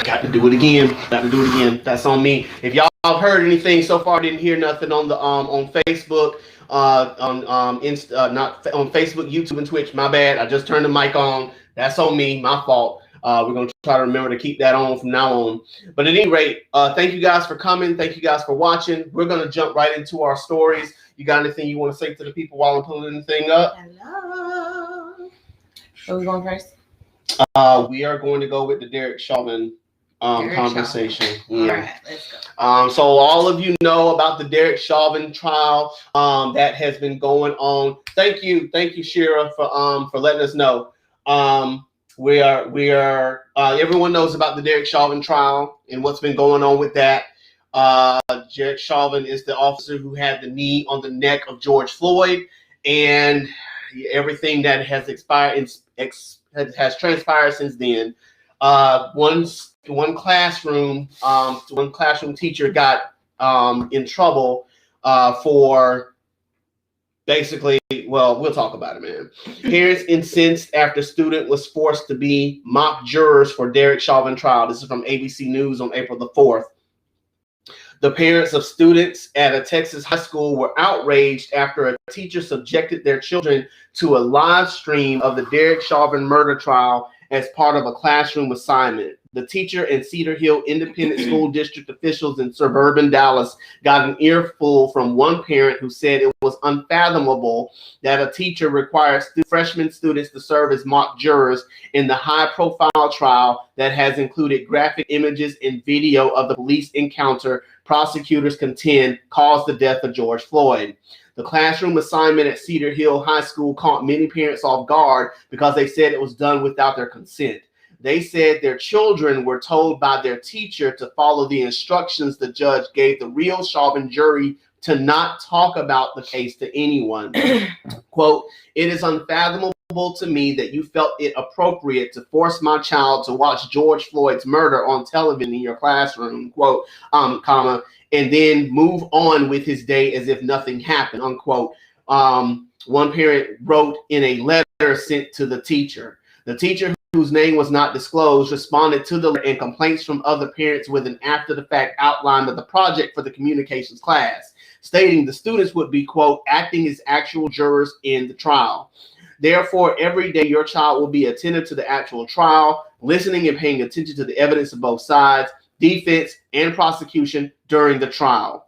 Got to do it again. That's on me. If y'all have heard anything so far, didn't hear nothing on the on Facebook, not on Facebook, YouTube, and Twitch. My bad. I just turned the mic on. That's on me. My fault. We're gonna try to remember to keep that on from now on. But at any rate, thank you guys for coming. Thank you guys for watching. We're gonna jump right into our stories. You got anything you want to say to the people while I'm pulling anything up? Hello. Are we going first? We are going to go with the Derek Chauvin conversation. Chauvin. Yeah. All right, let's go. So all of you know about the Derek Chauvin trial that has been going on. Thank you, Shira, for letting us know. We are. Everyone knows about the Derek Chauvin trial and what's been going on with that. Derek Chauvin is the officer who had the knee on the neck of George Floyd, and everything that has has transpired since then. One classroom teacher got in trouble for basically, well, we'll talk about it, man. Parents incensed after student was forced to be mock jurors for Derek Chauvin trial. This is from ABC News on April the 4th. The parents of students at a Texas high school were outraged after a teacher subjected their children to a live stream of the Derek Chauvin murder trial as part of a classroom assignment. The teacher and Cedar Hill Independent School District officials in suburban Dallas got an earful from one parent who said it was unfathomable that a teacher required freshman students to serve as mock jurors in the high-profile trial that has included graphic images and video of the police encounter prosecutors contend caused the death of George Floyd. The classroom assignment at Cedar Hill High School caught many parents off guard because they said it was done without their consent. They said their children were told by their teacher to follow the instructions the judge gave the real Chauvin jury to not talk about the case to anyone. Quote, "It is unfathomable to me that you felt it appropriate to force my child to watch George Floyd's murder on television in your classroom," quote, comma, "and then move on with his day as if nothing happened," unquote. One parent wrote in a letter sent to the teacher. The teacher, whose name was not disclosed, responded to the letter and complaints from other parents with an after-the-fact outline of the project for the communications class, stating the students would be, quote, "acting as actual jurors in the trial. Therefore, every day your child will be attentive to the actual trial, listening and paying attention to the evidence of both sides, defense and prosecution during the trial."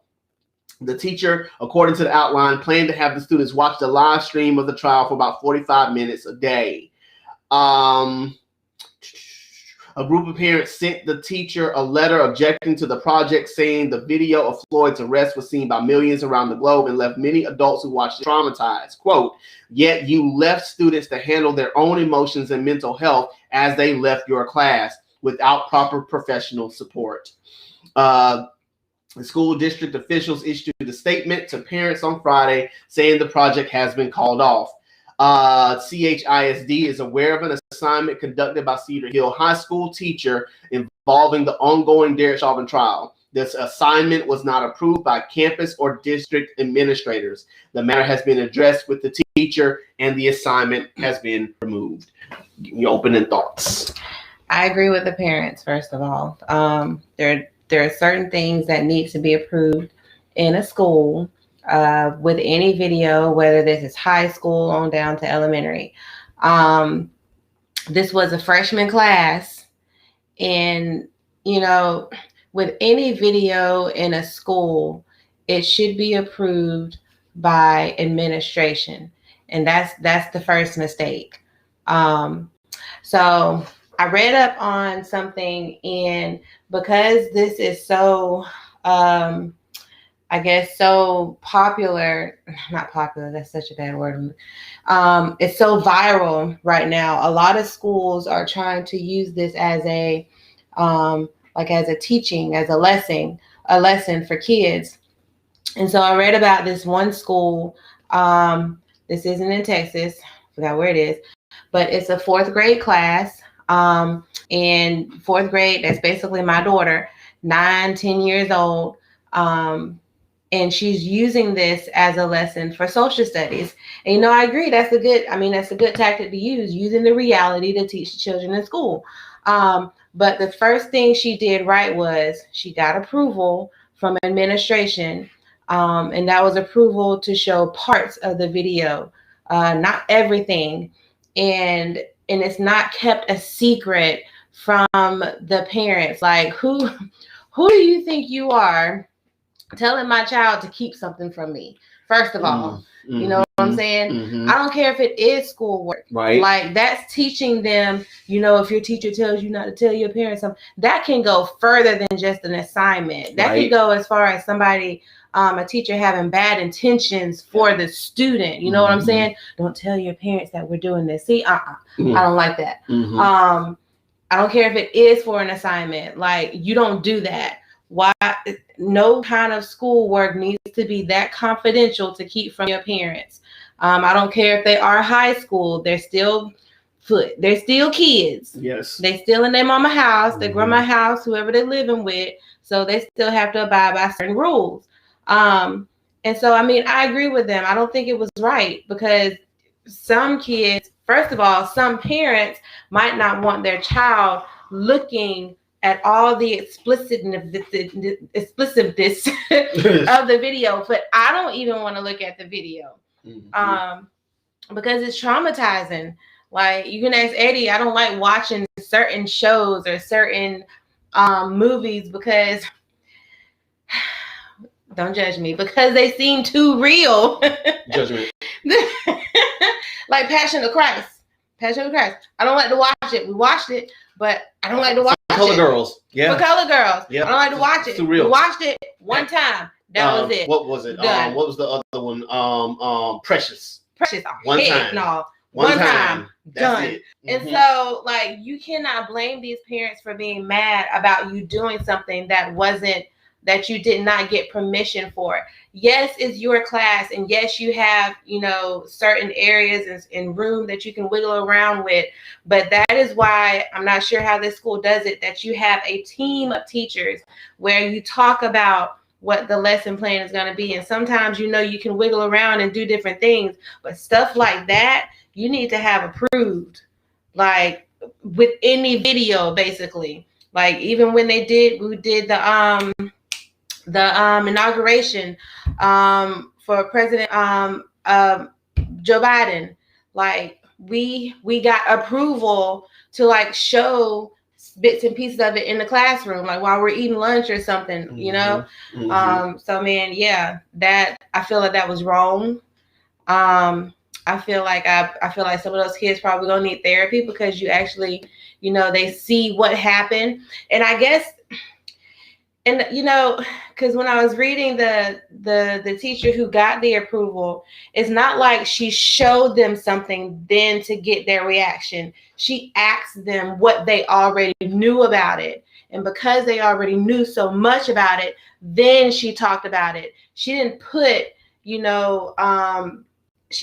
The teacher, according to the outline, planned to have the students watch the live stream of the trial for about 45 minutes a day. A group of parents sent the teacher a letter objecting to the project, saying the video of Floyd's arrest was seen by millions around the globe and left many adults who watched it traumatized. Quote, "Yet you left students to handle their own emotions and mental health as they left your class without proper professional support." The school district officials issued a statement to parents on Friday saying the project has been called off. CHISD is aware of an assignment conducted by Cedar Hill High School teacher involving the ongoing Derek Chauvin trial. This assignment was not approved by campus or district administrators. The matter has been addressed with the teacher and the assignment has been removed. Your opening thoughts. I agree with the parents, first of all. There are certain things that need to be approved in a school. With any video, whether this is high school on down to elementary. This was a freshman class, and with any video in a school, it should be approved by administration, and that's the first mistake. So I read up on something, and because this is so I guess so popular, not popular, that's such a bad word. It's so viral right now. A lot of schools are trying to use this as a teaching, as a lesson for kids. And so I read about this one school. This isn't in Texas, forgot where it is, but it's a fourth grade class. In fourth grade, that's basically my daughter, 9-10 years old. And she's using this as a lesson for social studies. And, I agree. That's a good tactic to use, using the reality to teach children in school. But the first thing she did right was she got approval from administration. And that was approval to show parts of the video, not everything. And it's not kept a secret from the parents. Like, who do you think you are telling my child to keep something from me? First of all, you know what I'm saying? I don't care if it is schoolwork. Right. Like, that's teaching them, if your teacher tells you not to tell your parents something, that can go further than just an assignment. That can go as far as somebody, a teacher having bad intentions for the student. You know what I'm saying? Don't tell your parents that we're doing this. See, I don't like that. I don't care if it is for an assignment. Like, you don't do that. Why? No kind of schoolwork needs to be that confidential to keep from your parents. I don't care if they are high school. They're still kids. Yes. They still in their mama house, their grandma house, whoever they're living with. So they still have to abide by certain rules. And so, I mean, I agree with them. I don't think it was right, because some kids, first of all, some parents might not want their child looking at all the explicitness of the video, but I don't even want to look at the video because it's traumatizing. Like, you can ask Eddie, I don't like watching certain shows or certain movies because, don't judge me, because they seem too real. Judgment. Like Passion of Christ. I don't like to watch it. We watched it, but I don't like to watch it. Color Girls. Yeah. For Color Girls. Yeah. I don't like to watch it. We watched it one time. That was it. What was it? Done. What was the other one? Precious. One time. No. One time. Done. It. And so, like, you cannot blame these parents for being mad about you doing something that you did not get permission for. Yes, it's your class, and yes, you have, certain areas and room that you can wiggle around with, but that is why I'm not sure how this school does it, that you have a team of teachers where you talk about what the lesson plan is going to be, and sometimes, you can wiggle around and do different things, but stuff like that, you need to have approved, like, with any video, basically. Like, even when we did the inauguration for President Joe Biden, like, we got approval to, like, show bits and pieces of it in the classroom, like while we're eating lunch or something, so, man, yeah, that I feel like that was wrong. I feel like some of those kids probably gonna need therapy, because you actually, they see what happened. And I guess, and because when I was reading the teacher who got the approval, it's not like she showed them something then to get their reaction. She asked them what they already knew about it. And because they already knew so much about it, then she talked about it. She didn't put, she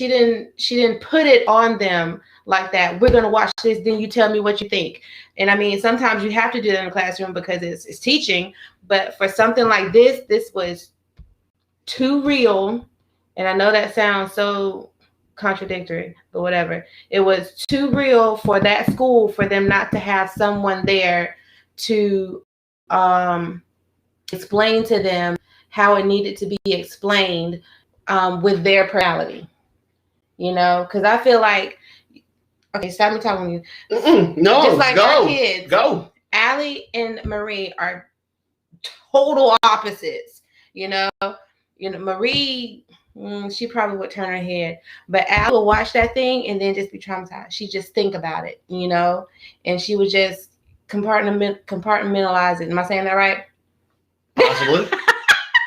didn't put it on them like that. We're going to watch this, then you tell me what you think. And I mean, sometimes you have to do that in the classroom because it's teaching. But for something like this was too real. And I know that sounds so contradictory, but whatever. It was too real for that school for them not to have someone there to explain to them how it needed to be explained with their personality. Because I feel like, okay, stop me talking to you. No, just like go, our kids, go. Allie and Marie are total opposites. Marie, she probably would turn her head, but Allie will watch that thing and then just be traumatized. She just think about it, and she would just compartmentalize it. Am I saying that right? Possibly.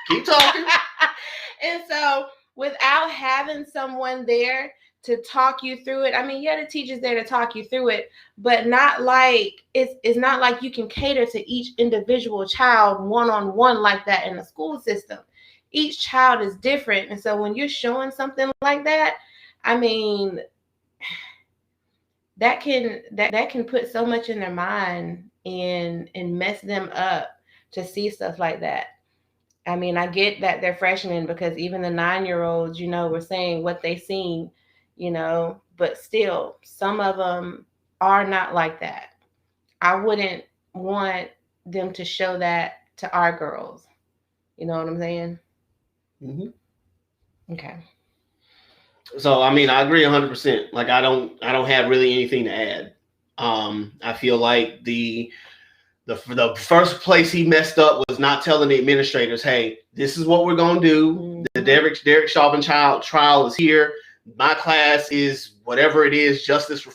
Keep talking. And so, without having someone there to talk you through it, I mean, yeah, the teacher's there to talk you through it, but not like it's not like you can cater to each individual child one-on-one like that in the school system. Each child is different. And so when you're showing something like that, I mean, that can put so much in their mind and mess them up to see stuff like that. I mean, I get that they're freshmen, because even the 9-year-olds, were saying what they seen, but still, some of them are not like that. I wouldn't want them to show that to our girls. You know what I'm saying? Mm-hmm. Okay. So I mean, I agree 100%. Like I don't have really anything to add. I feel like the first place he messed up was not telling the administrators, hey, this is what we're gonna do. Mm-hmm. The Derek Chauvin trial is here. My class is whatever it is, justice,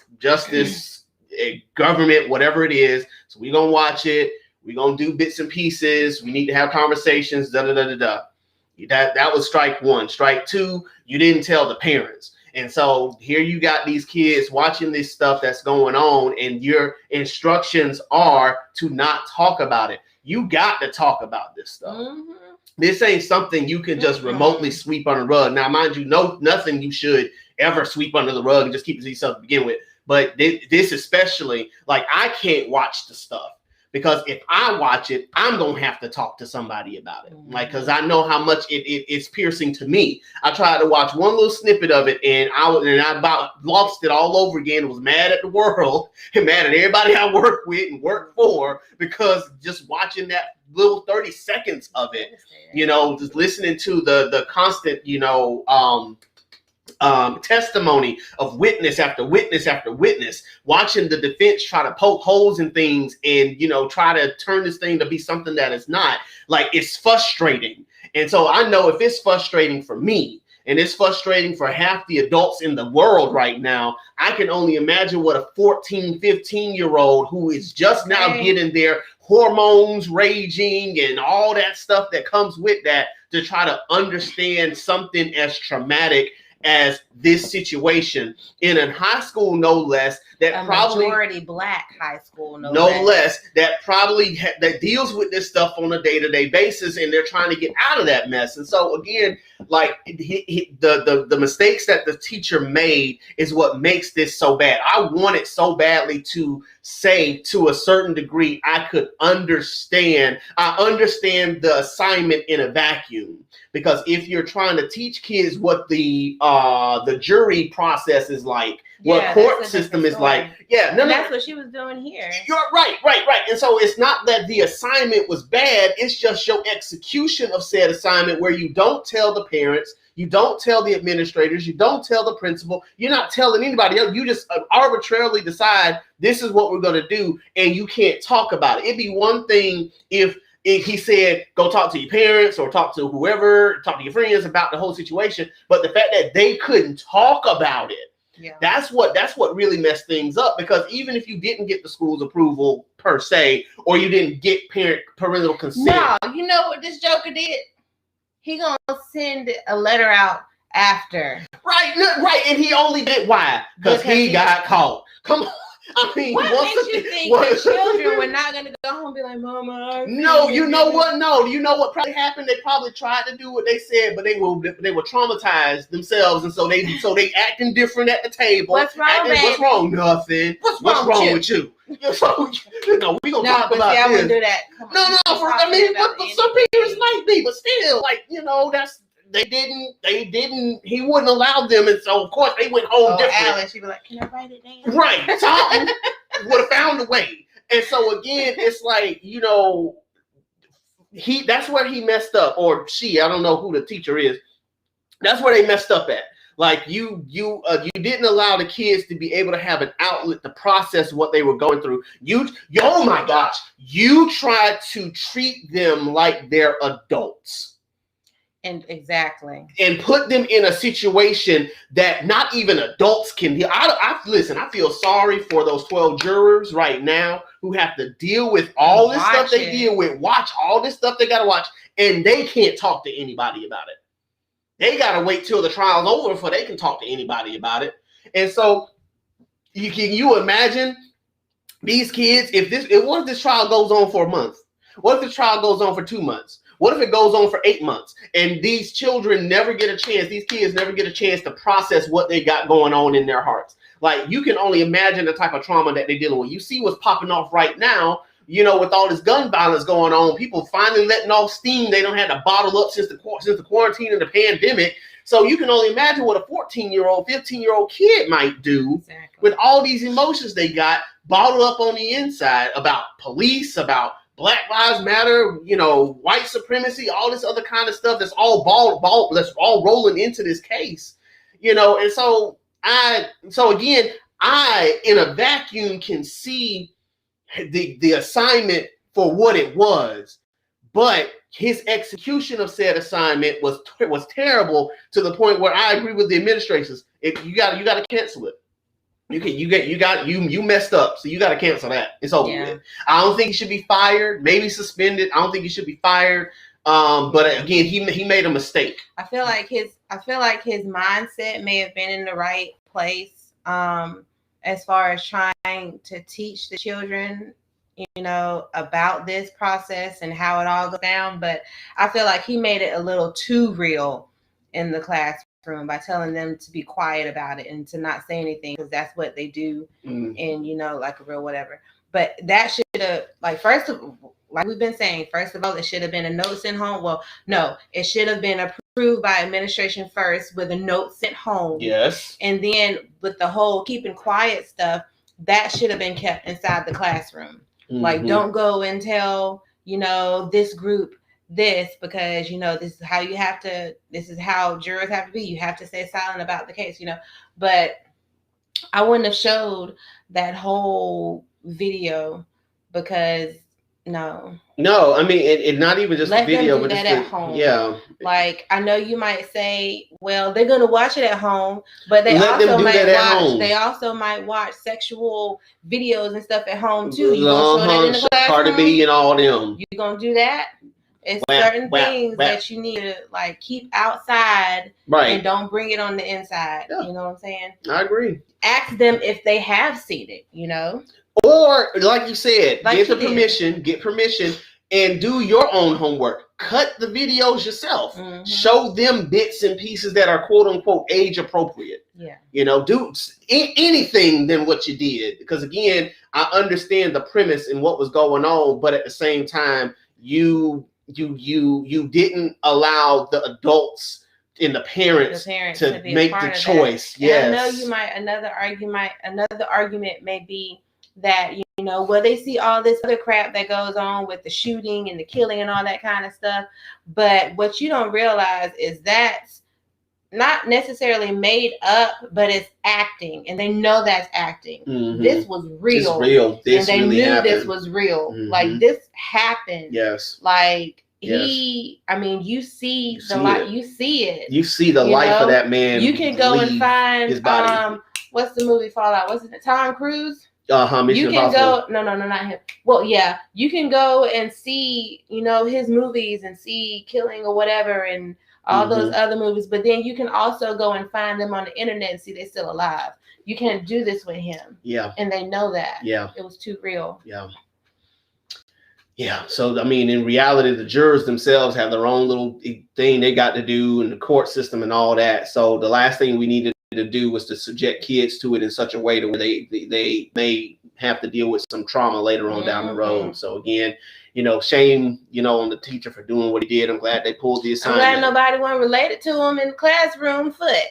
government, whatever it is. So we're gonna watch it. We're gonna do bits and pieces. We need to have conversations. That was strike one. Strike two, you didn't tell the parents. And so here you got these kids watching this stuff that's going on, and your instructions are to not talk about it. You got to talk about this stuff. Mm-hmm. This ain't something you can just remotely sweep under the rug. Now, mind you, nothing you should ever sweep under the rug and just keep it to yourself to begin with. But this especially, like, I can't watch the stuff. Because if I watch it, I'm going to have to talk to somebody about it. Like, because I know how much it's piercing to me. I tried to watch one little snippet of it, and I about lost it all over again. Was mad at the world and mad at everybody I work with and work for, because just watching that little 30 seconds of it, just listening to the constant, testimony of witness after witness after witness, watching the defense try to poke holes in things and, try to turn this thing to be something that it's not. Like, it's frustrating. And so I know if it's frustrating for me and it's frustrating for half the adults in the world right now, I can only imagine what a 14, 15-year-old who is just now getting their hormones raging and all that stuff that comes with that, to try to understand something as traumatic as this situation in a high school, no less, that probably majority black high school, no less, that probably that deals with this stuff on a day-to-day basis, and they're trying to get out of that mess. And so again, like the mistakes that the teacher made is what makes this so bad. I wanted so badly to say, to a certain degree, I understand the assignment in a vacuum. Because if you're trying to teach kids what the jury process is like, what court system is like, that's what she was doing here. You're right. And so it's not that the assignment was bad; it's just your execution of said assignment, where you don't tell the parents, you don't tell the administrators, you don't tell the principal, you're not telling anybody else. You just arbitrarily decide this is what we're going to do, and you can't talk about it. It'd be one thing if he said, go talk to your parents or talk to whoever, talk to your friends about the whole situation. But the fact that they couldn't talk about it, that's what really messed things up. Because even if you didn't get the school's approval per se, or you didn't get parental consent. No, you know what this joker did? He gonna send a letter out after. Right. And he only did why? Because he got caught. Come on. I mean, what makes you think the children were not going to go home and be like, Mama? No, you know what? No, you know what probably happened? They probably tried to do what they said, but they were traumatized themselves, and so they acting different at the table. What's wrong, man? What's wrong? Nothing. What's wrong with you? So we gonna talk about this. I wouldn't do that. But some parents might be, but still, that's. They didn't, he wouldn't allow them. And so, of course, they went home different. Alice, she'd be like, can I write it down? Right. Tom would have found a way. And so, again, it's like, that's where he messed up. Or she, I don't know who the teacher is. That's where they messed up at. Like, you didn't allow the kids to be able to have an outlet to process what they were going through. Oh my gosh, you tried to treat them like they're adults. And exactly. And put them in a situation that not even adults can deal. Listen, I feel sorry for those 12 jurors right now who have to deal with all this stuff they deal with, watch all this stuff they got to watch, and they can't talk to anybody about it. They got to wait till the trial's over before they can talk to anybody about it. And so can you imagine these kids, what if this trial goes on for a month? What if the trial goes on for 2 months? What if it goes on for 8 months and these children never get a chance, these kids never get a chance to process what they got going on in their hearts? Like, you can only imagine the type of trauma that they're dealing with. You see what's popping off right now, with all this gun violence going on, people finally letting off steam they don't have to bottle up since the quarantine and the pandemic. So you can only imagine what a 14-year-old, 15-year-old kid might do with all these emotions they got bottled up on the inside about police, about Black Lives Matter, white supremacy, all this other kind of stuff that's all that's all rolling into this case, and so again, I in a vacuum can see the assignment for what it was, but his execution of said assignment was terrible to the point where I agree with the administrators. You got to cancel it. You messed up, so you got to cancel that. It's over with. I don't think he should be fired. Maybe suspended. I don't think he should be fired. But again, he made a mistake. I feel like his mindset may have been in the right place. As far as trying to teach the children, about this process and how it all goes down. But I feel like he made it a little too real in the classroom by telling them to be quiet about it and to not say anything, because that's what they do in, like a real whatever. But that should have, like we've been saying, first of all, it should have been a note sent home. Well, no, it should have been approved by administration first with a note sent home. Yes. And then with the whole keeping quiet stuff, that should have been kept inside the classroom. Mm-hmm. Like, don't go and tell, this group this, because, this is how jurors have to be. You have to stay silent about the case, But I wouldn't have showed that whole video because no, I mean, it not even just let the video, them do but that at home. Yeah, like I know you might say, well, they're gonna watch it at home, but they also might watch sexual videos and stuff at home too. You gonna show that in the classroom? Cardi B and all them. You gonna do that? It's certain things that you need to like keep outside, right? And don't bring it on the inside. Yeah. You know what I'm saying? I agree. Ask them if they have seen it. Or like you said, get permission, and do your own homework. Cut the videos yourself. Mm-hmm. Show them bits and pieces that are quote unquote age appropriate. Yeah. Do anything than what you did. Because again, I understand the premise and what was going on, but at the same time, you didn't allow the adults and the parents to make the choice. Yes. And I know another argument may be that, well, they see all this other crap that goes on with the shooting and the killing and all that kind of stuff. But what you don't realize is that's not necessarily made up, but it's acting. And they know that's acting. Mm-hmm. This was real. It's real. And they knew happened. This was real. Mm-hmm. Like, this happened. Yes. Like, you see the light. You see it. You see the life of that man. You can go and find his body. What's the movie Fallout? Wasn't it Tom Cruise? Mission Impossible. No, not him. Well, yeah, you can go and see, his movies and see Killing or whatever and all those other movies. But then you can also go and find them on the internet and see they're still alive. You can't do this with him. Yeah. And they know that. Yeah. It was too real. Yeah. Yeah. So, I mean, in reality, the jurors themselves have their own little thing they got to do in the court system and all that. So the last thing we needed to do was to subject kids to it in such a way to where they may have to deal with some trauma later on down the road. So again, shame, on the teacher for doing what he did. I'm glad they pulled the assignment. I'm glad nobody wasn't related to him in the classroom foot.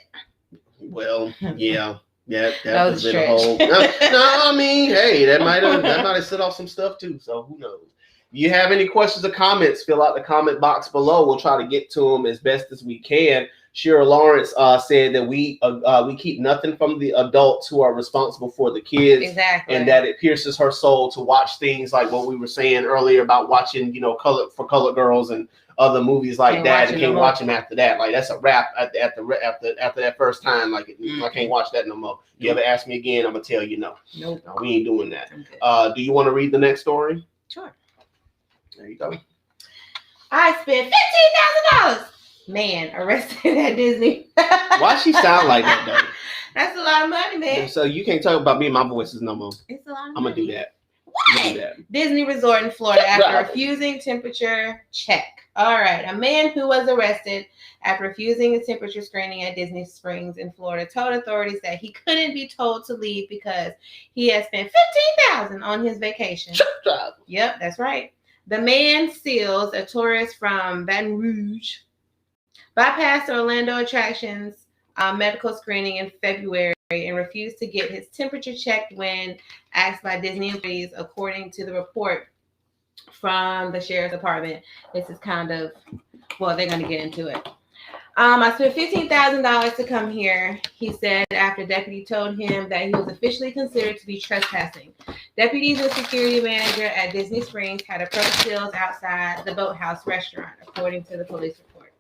Well, yeah. Yeah, that was a whole. No, I mean, hey, that might have set off some stuff too. So who knows? If you have any questions or comments, fill out the comment box below. We'll try to get to them as best as we can. Shira Lawrence said that we keep nothing from the adults who are responsible for the kids. Exactly. And that it pierces her soul to watch things like what we were saying earlier about watching, Colored Girls and other movies like that, and can't watch them after that. Like, that's a wrap after that first time. Like, I can't watch that no more. You ever ask me again, I'm gonna tell you no. Nope. No, we ain't doing that. Okay. Do you want to read the next story? Sure. There you go. I spent $15,000. Man arrested at Disney. Why she sound like that though? That's a lot of money, man. So you can't talk about me and my voices no more. It's a lot of I'm money. gonna do that. What? Disney resort in Florida after refusing temperature check. All right. A man who was arrested after refusing a temperature screening at Disney Springs in Florida told authorities that he couldn't be told to leave because he had spent $15,000 on his vacation. Yep, that's right. The man Seals, a tourist from Baton Rouge, bypassed Orlando Attractions medical screening in February and refused to get his temperature checked when asked by Disney employees, according to the report from the sheriff's department. This is kind of, well, they're going to get into it. I spent $15,000 to come here, he said, after deputy told him that he was officially considered to be trespassing. Deputies and security manager at Disney Springs had approached Seals outside the Boathouse restaurant, according to the police report.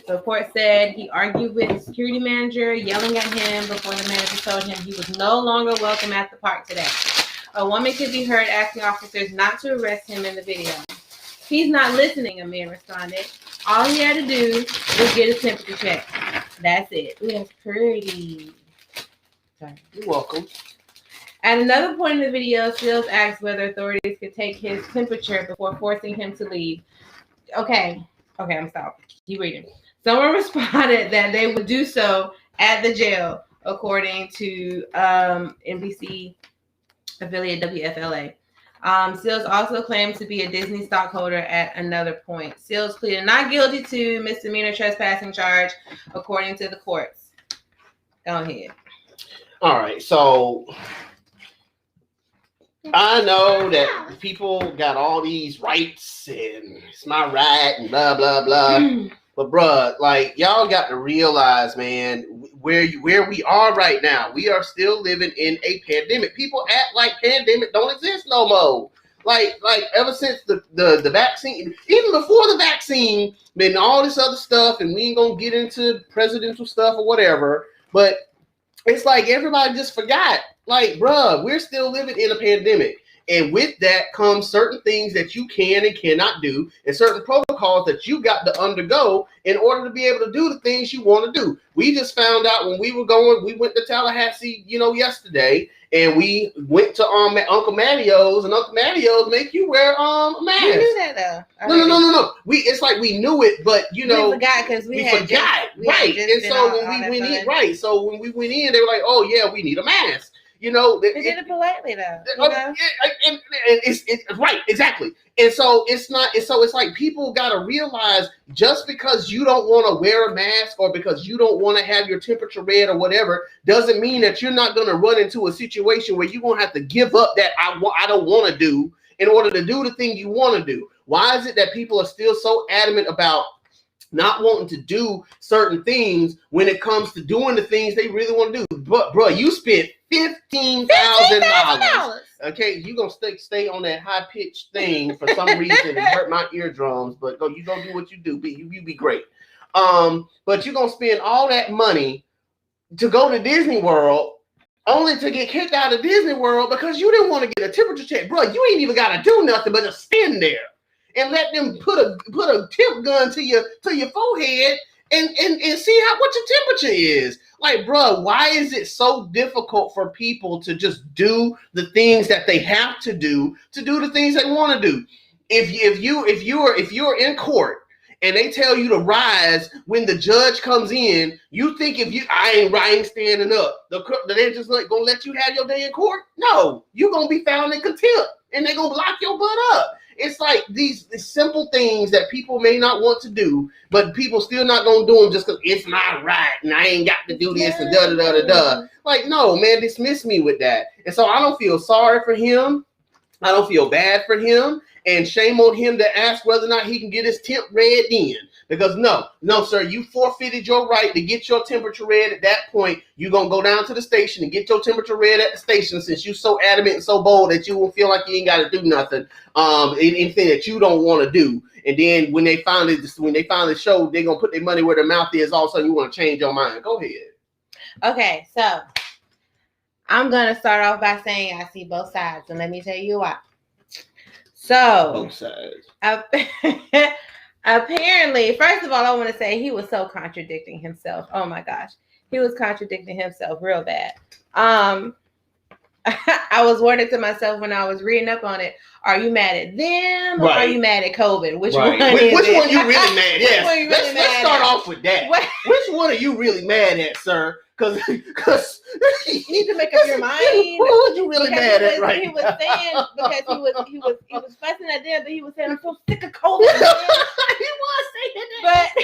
The report said he argued with the security manager, yelling at him before the manager told him he was no longer welcome at the park today. A woman could be heard asking officers not to arrest him in the video. He's not listening, a man responded. All he had to do was get his temperature checked. That's it. Ooh, that's pretty. Sorry. You're welcome. At another point in the video, Seals asked whether authorities could take his temperature before forcing him to leave. Okay, I'm stopping. Keep reading. Someone responded that they would do so at the jail, according to NBC affiliate WFLA. Seals also claimed to be a Disney stockholder at another point. Seals pleaded not guilty to misdemeanor trespassing charge, according to the courts. Go ahead. All right, so I know that people got all these rights and it's my right and blah, blah, blah. But bruh, like y'all got to realize, man, where we are right now. We are still living in a pandemic. People act like pandemic don't exist no more. Like ever since the vaccine, even before the vaccine, been all this other stuff, and we ain't gonna get into presidential stuff or whatever. But it's like everybody just forgot. Like, bruh, we're still living in a pandemic. And with that comes certain things that you can and cannot do, and certain protocols that you got to undergo in order to be able to do the things you want to do. We just found out when we went to Tallahassee, yesterday, and we went to Uncle Mattio's, and Uncle Mattio's make you wear a mask. We knew that though. No. It's like we knew it, but we forgot because we forgot. Right. And so when we went in, right. So when we went in, they were like, "Oh yeah, we need a mask." They did it politely though. And it's right, exactly. And so it's like people gotta realize just because you don't want to wear a mask or because you don't want to have your temperature read or whatever doesn't mean that you're not gonna run into a situation where you're gonna have to give up that I don't want to do in order to do the thing you want to do. Why is it that people are still so adamant about not wanting to do certain things when it comes to doing the things they really want to do? But bro, you spent $15,000. Okay, you gonna stay on that high pitched thing for some reason and hurt my eardrums. But you gonna do what you do. You be great. But you gonna spend all that money to go to Disney World only to get kicked out of Disney World because you didn't want to get a temperature check, bro. You ain't even gotta do nothing but just stand there and let them put a temp gun to your forehead and see what your temperature is. Like, bro, why is it so difficult for people to just do the things that they have to do the things they want to do? If you're in court and they tell you to rise when the judge comes in, you think I ain't standing up, they're just like gonna let you have your day in court? No, you're gonna be found in contempt and they're gonna lock your butt up. It's like these simple things that people may not want to do, but people still not gonna do them just because it's my right and I ain't got to do this and da da da da da. Like, no, man, dismiss me with that. And so I don't feel sorry for him. I don't feel bad for him. And shame on him to ask whether or not he can get his temp read in. Because no, sir, you forfeited your right to get your temperature read at that point. You're going to go down to the station and get your temperature read at the station since you're so adamant and so bold that you won't feel like you ain't got to do nothing, anything that you don't want to do. And then when they finally show they're going to put their money where their mouth is, all of a sudden you want to change your mind. Go ahead. Okay, so I'm going to start off by saying I see both sides, and let me tell you why. So, both sides. Apparently, first of all, I want to say he was so contradicting himself. Oh my gosh. He was contradicting himself real bad. I was wondering to myself when I was reading up on it, are you mad at them or are you mad at COVID? Which one is it? Which one you really mad at? Yes. Let's start off with that. What? Which one are you really mad at, sir? Because you need to make up your mind. Who are you really mad at right now? He was saying because he was fussing at them, but he was saying I'm so sick of COVID. He was saying that.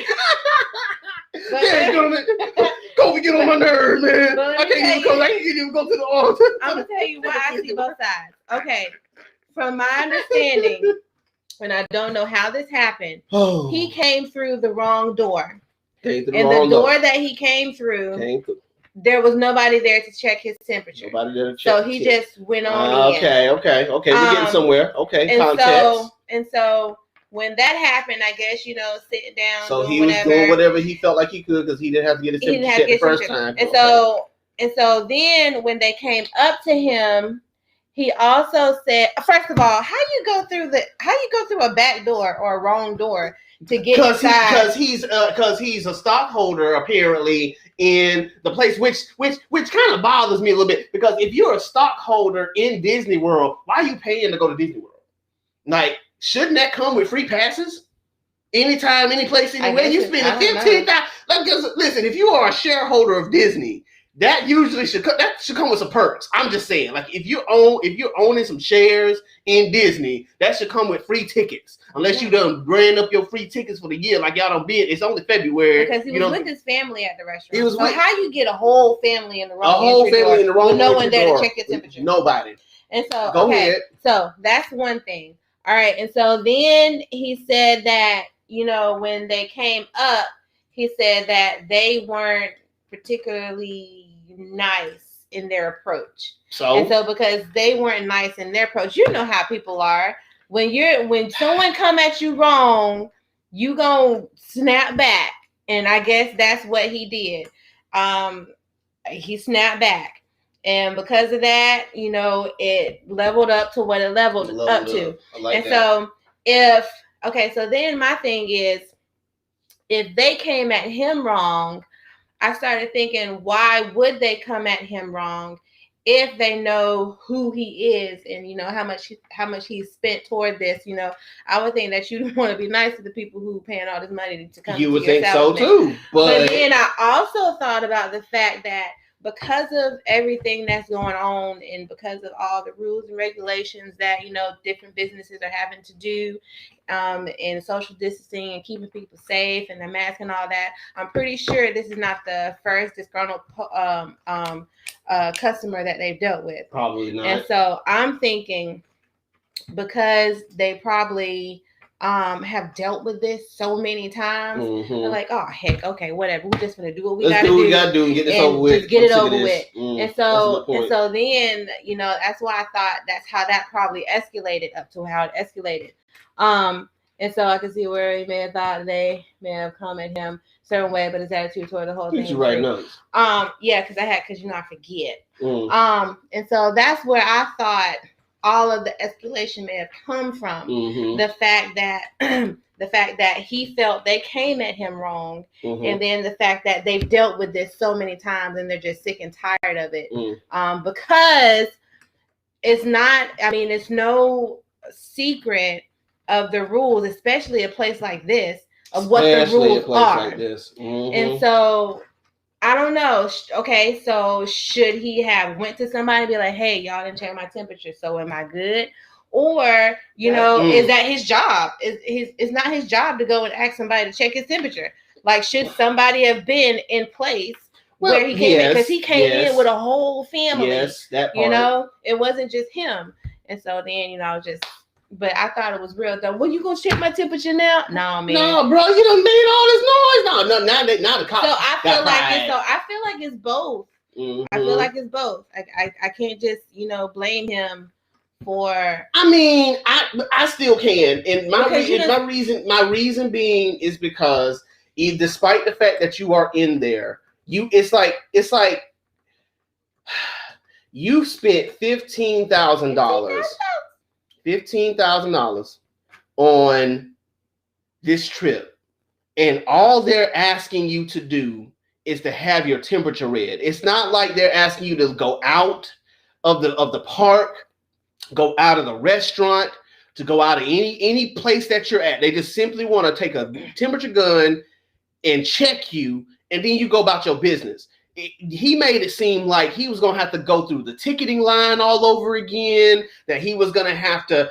my nerves, man. But I can't even go to the altar. I'm gonna tell you why I see both sides. Okay, from my understanding, and I don't know how this happened, he came through the wrong door. The door that he came through, there was nobody there to check his temperature. Nobody there to check. So he just went on in. Okay. We're getting somewhere. Okay, context. So when that happened, I guess, sitting down. So he was doing whatever he felt like he could because he didn't have to get his temperature checked the first time. And so then when they came up to him, he also said, first of all, how you go through a back door or a wrong door to get inside? Because he's a stockholder apparently in the place, which kind of bothers me a little bit, because if you're a stockholder in Disney World, why are you paying to go to Disney World? Like, shouldn't that come with free passes? Anytime, any place, anywhere. You spend $15,000. Like, listen, if you are a shareholder of Disney, that usually should come with some perks. I'm just saying, like, if you're owning some shares in Disney, that should come with free tickets. Unless you done ran up your free tickets for the year, like y'all done bid. It's only February. Because he was with his family at the restaurant. How you get a whole family in the wrong in the wrong with no one there to check your temperature? Nobody. And so go ahead. So that's one thing. All right. And so then he said that, when they came up, he said that they weren't particularly nice in their approach. So because they weren't nice in their approach, you know how people are. When someone come at you wrong, you gonna snap back. And I guess that's what he did. He snapped back. And because of that, it leveled up to what it leveled up to. And that. So then my thing is, if they came at him wrong, I started thinking, why would they come at him wrong if they know who he is and how much he's spent toward this? I would think that you'd want to be nice to the people who are paying all this money to come. You would think so too, but then I also thought about the fact that because of everything that's going on and because of all the rules and regulations that different businesses are having to do, and social distancing and keeping people safe and the mask and all that, I'm pretty sure this is not the first disgruntled customer that they've dealt with. Probably not. And so I'm thinking, because they probably have dealt with this so many times, they're like, oh heck, okay, whatever. We're just gonna do what we gotta do and get this over with. Just get it over with. And so then, that's why I thought that's how that probably escalated up to how it escalated. And so I can see where he may have thought they may have come at him a certain way, but his attitude toward the whole thing. You right now. Yeah, because I forget. And so that's where I thought all of the escalation may have come from. The fact that he felt they came at him wrong, and then the fact that they've dealt with this so many times and they're just sick and tired of it. Because it's no secret of the rules, especially a place like this, of what the rules are. And so I don't know. Okay, so should he have went to somebody and be like, hey, y'all didn't check my temperature, so am I good? Or, is that his job? It's not his job to go and ask somebody to check his temperature. Like, should somebody have been in place where he came in? Because he came in with a whole family. Yes, that part. It wasn't just him. And so then, but I thought it was real though. Well, you gonna check my temperature now? No, man. No, bro, you done made all this noise. No, now the cops. So I feel like it's both. I feel like it's both. I can't just blame him for. I mean, I still can, and my reason being is because despite the fact that you are in there, it's like you spent $15,000 on this trip, and all they're asking you to do is to have your temperature read. It's not like they're asking you to go out of the park, go out of the restaurant, to go out of any place that you're at. They just simply want to take a temperature gun and check you, and then you go about your business. He made it seem like he was going to have to go through the ticketing line all over again, that he was going to have to,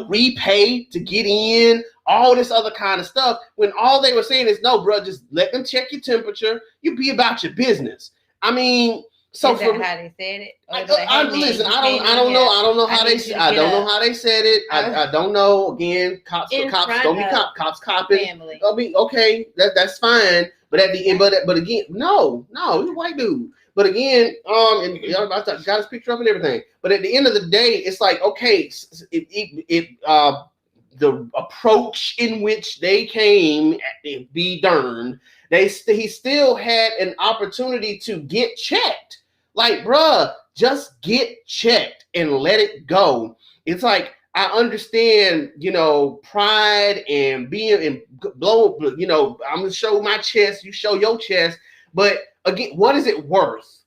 repay to get in, all this other kind of stuff, when all they were saying is, no, bro, just let them check your temperature. You be about your business. I mean, so is that how they said it? Listen, I don't know how they said it. I don't know. Again, cops don't be cops copping. Family. I mean, okay, that's fine. But at the end, but again, no, he's a white dude. But again, and I got his picture up and everything. But at the end of the day, it's like, okay, the approach in which they came, be darned, he still had an opportunity to get checked. Like, bruh, just get checked and let it go. It's like, I understand, pride and being and blow, I'm gonna show my chest, you show your chest. But again, what is it worth?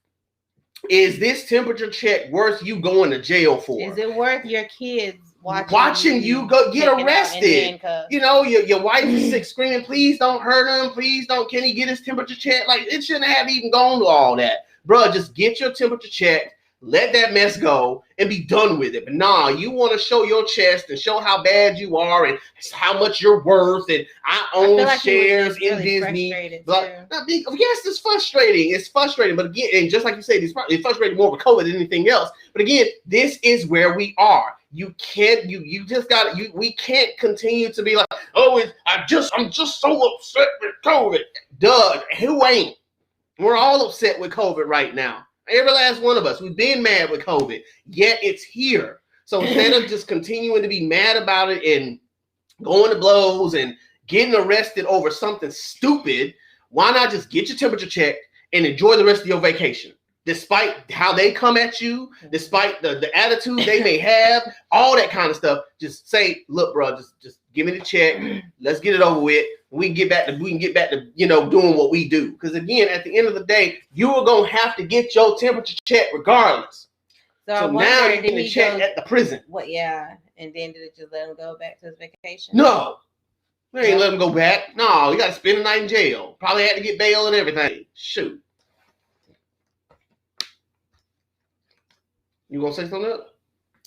Is this temperature check worth you going to jail for? Is it worth your kids watching you go get arrested? Your wife is sick, screaming, please don't hurt him. Please don't. Can he get his temperature checked? Like, it shouldn't have even gone to all that. Bro, just get your temperature checked. Let that mess go and be done with it. But nah, you want to show your chest and show how bad you are and how much you're worth. And I own shares in Disney. But yes, it's frustrating. It's frustrating. But again, and just like you said, it's frustrating more with COVID than anything else. But again, this is where we are. You can't. You just got. We can't continue to be like, oh, I'm just so upset with COVID. Doug, who ain't? We're all upset with COVID right now. Every last one of us. We've been mad with COVID, yet it's here. So instead of just continuing to be mad about it and going to blows and getting arrested over something stupid, why not just get your temperature checked and enjoy the rest of your vacation? Despite how they come at you, despite the attitude they may have, all that kind of stuff, just say, look, bro, just give me the check. Let's get it over with. We can get back to doing what we do. Because again, at the end of the day, you are gonna have to get your temperature checked regardless. So now you're getting checked at the prison. What? Yeah, and then did it just let him go back to his vacation? No, they ain't let him go back. No, you got to spend the night in jail. Probably had to get bail and everything. Shoot. You gonna say something else?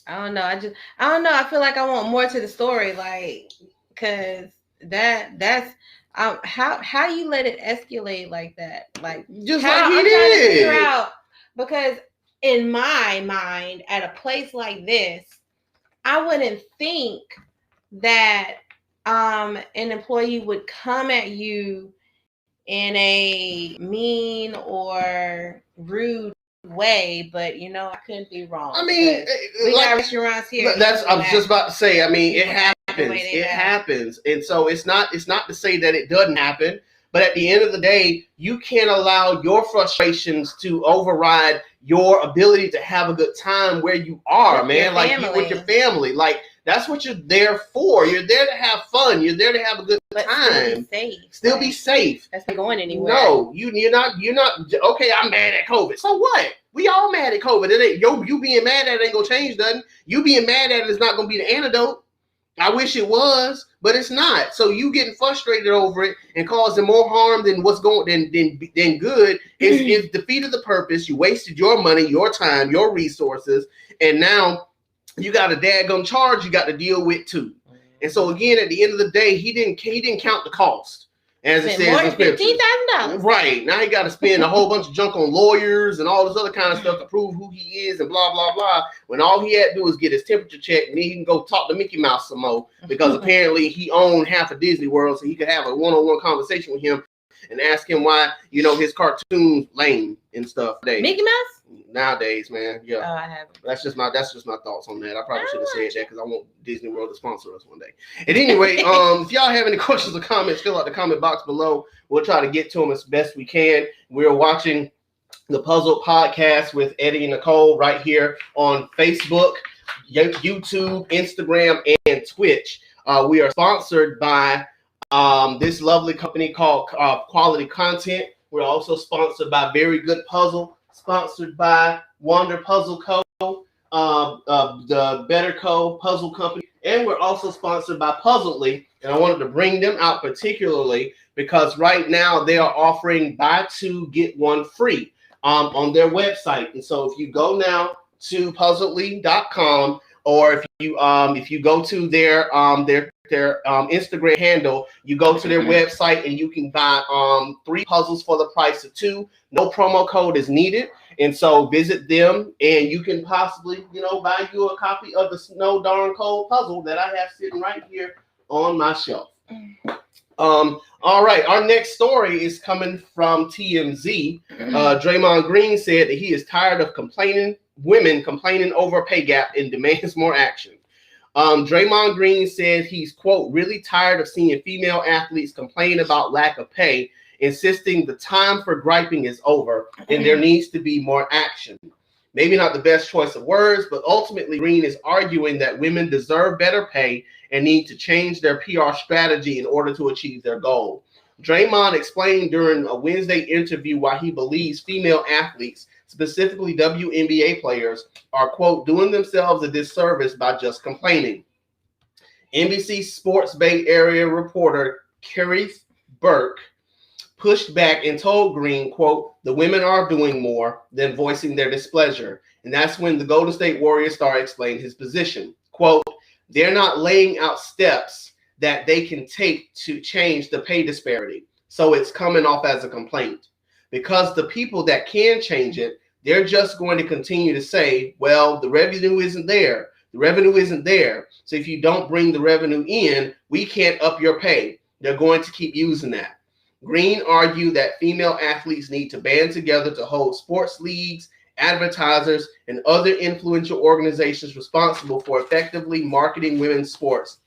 I don't know. I feel like I want more to the story, like, cause that's how you let it escalate like that, like just like he did. Figure out, because in my mind, at a place like this, I wouldn't think that an employee would come at you in a mean or rude way, but I couldn't be wrong. I mean, we got restaurants here. I was just about to say. I mean, it happens. It happens, and so it's not to say that it doesn't happen. But at the end of the day, you can't allow your frustrations to override your ability to have a good time where you are, man. Like with your family, like. That's what you're there for. You're there to have fun. You're there to have a good time. Still be safe. That's not going anywhere. No, you're not. Okay, I'm mad at COVID. So what? We all mad at COVID. It ain't you being mad at it ain't gonna change nothing. You being mad at it is not gonna be the antidote. I wish it was, but it's not. So you getting frustrated over it and causing more harm than what's going than good is defeated the purpose. You wasted your money, your time, your resources, and now you got a daggum charge you got to deal with too. And so again, at the end of the day, he didn't count the cost. As it says in $15,000. Right. Now he got to spend a whole bunch of junk on lawyers and all this other kind of stuff to prove who he is and blah, blah, blah. When all he had to do is get his temperature checked and then he can go talk to Mickey Mouse some more because apparently he owned half of Disney World, so he could have a one-on-one conversation with him and ask him why, his cartoons lame and stuff. Mickey Mouse? Nowadays, man, yeah. Oh, I haven't. That's just my thoughts on that. I probably should have said that because I want Disney World to sponsor us one day. And anyway, if y'all have any questions or comments, fill out the comment box below. We'll try to get to them as best we can. We're watching the Puzzle Podcast with Eddie and Nicole right here on Facebook, YouTube, Instagram, and Twitch. We are sponsored by this lovely company called Quality Content. We're also sponsored by Very Good Puzzle. Sponsored by Wonder Puzzle Co., the Better Co. Puzzle Company, and we're also sponsored by Puzzledly. And I wanted to bring them out particularly because right now they are offering buy two get one free on their website. And so if you go now to puzzledly.com, or if you go to their Instagram handle. You go to their website and you can buy 3 puzzles for the price of 2. No promo code is needed. And so visit them and you can possibly, buy you a copy of the Snow Darn Cold puzzle that I have sitting right here on my shelf. All right, our next story is coming from TMZ. Draymond Green said that he is tired of women complaining over a pay gap and demands more action. Draymond Green said he's, quote, really tired of seeing female athletes complain about lack of pay, insisting the time for griping is over and there needs to be more action. Maybe not the best choice of words, but ultimately Green is arguing that women deserve better pay and need to change their PR strategy in order to achieve their goal. Draymond explained during a Wednesday interview why he believes female athletes, specifically WNBA players, are, quote, doing themselves a disservice by just complaining. NBC Sports Bay Area reporter Kerry Burke pushed back and told Green, quote, the women are doing more than voicing their displeasure. And that's when the Golden State Warriors star explained his position. Quote, they're not laying out steps that they can take to change the pay disparity. So it's coming off as a complaint. Because the people that can change it, they're just going to continue to say, well, the revenue isn't there. The revenue isn't there. So if you don't bring the revenue in, we can't up your pay. They're going to keep using that. Green argued that female athletes need to band together to hold sports leagues, advertisers, and other influential organizations responsible for effectively marketing women's sports,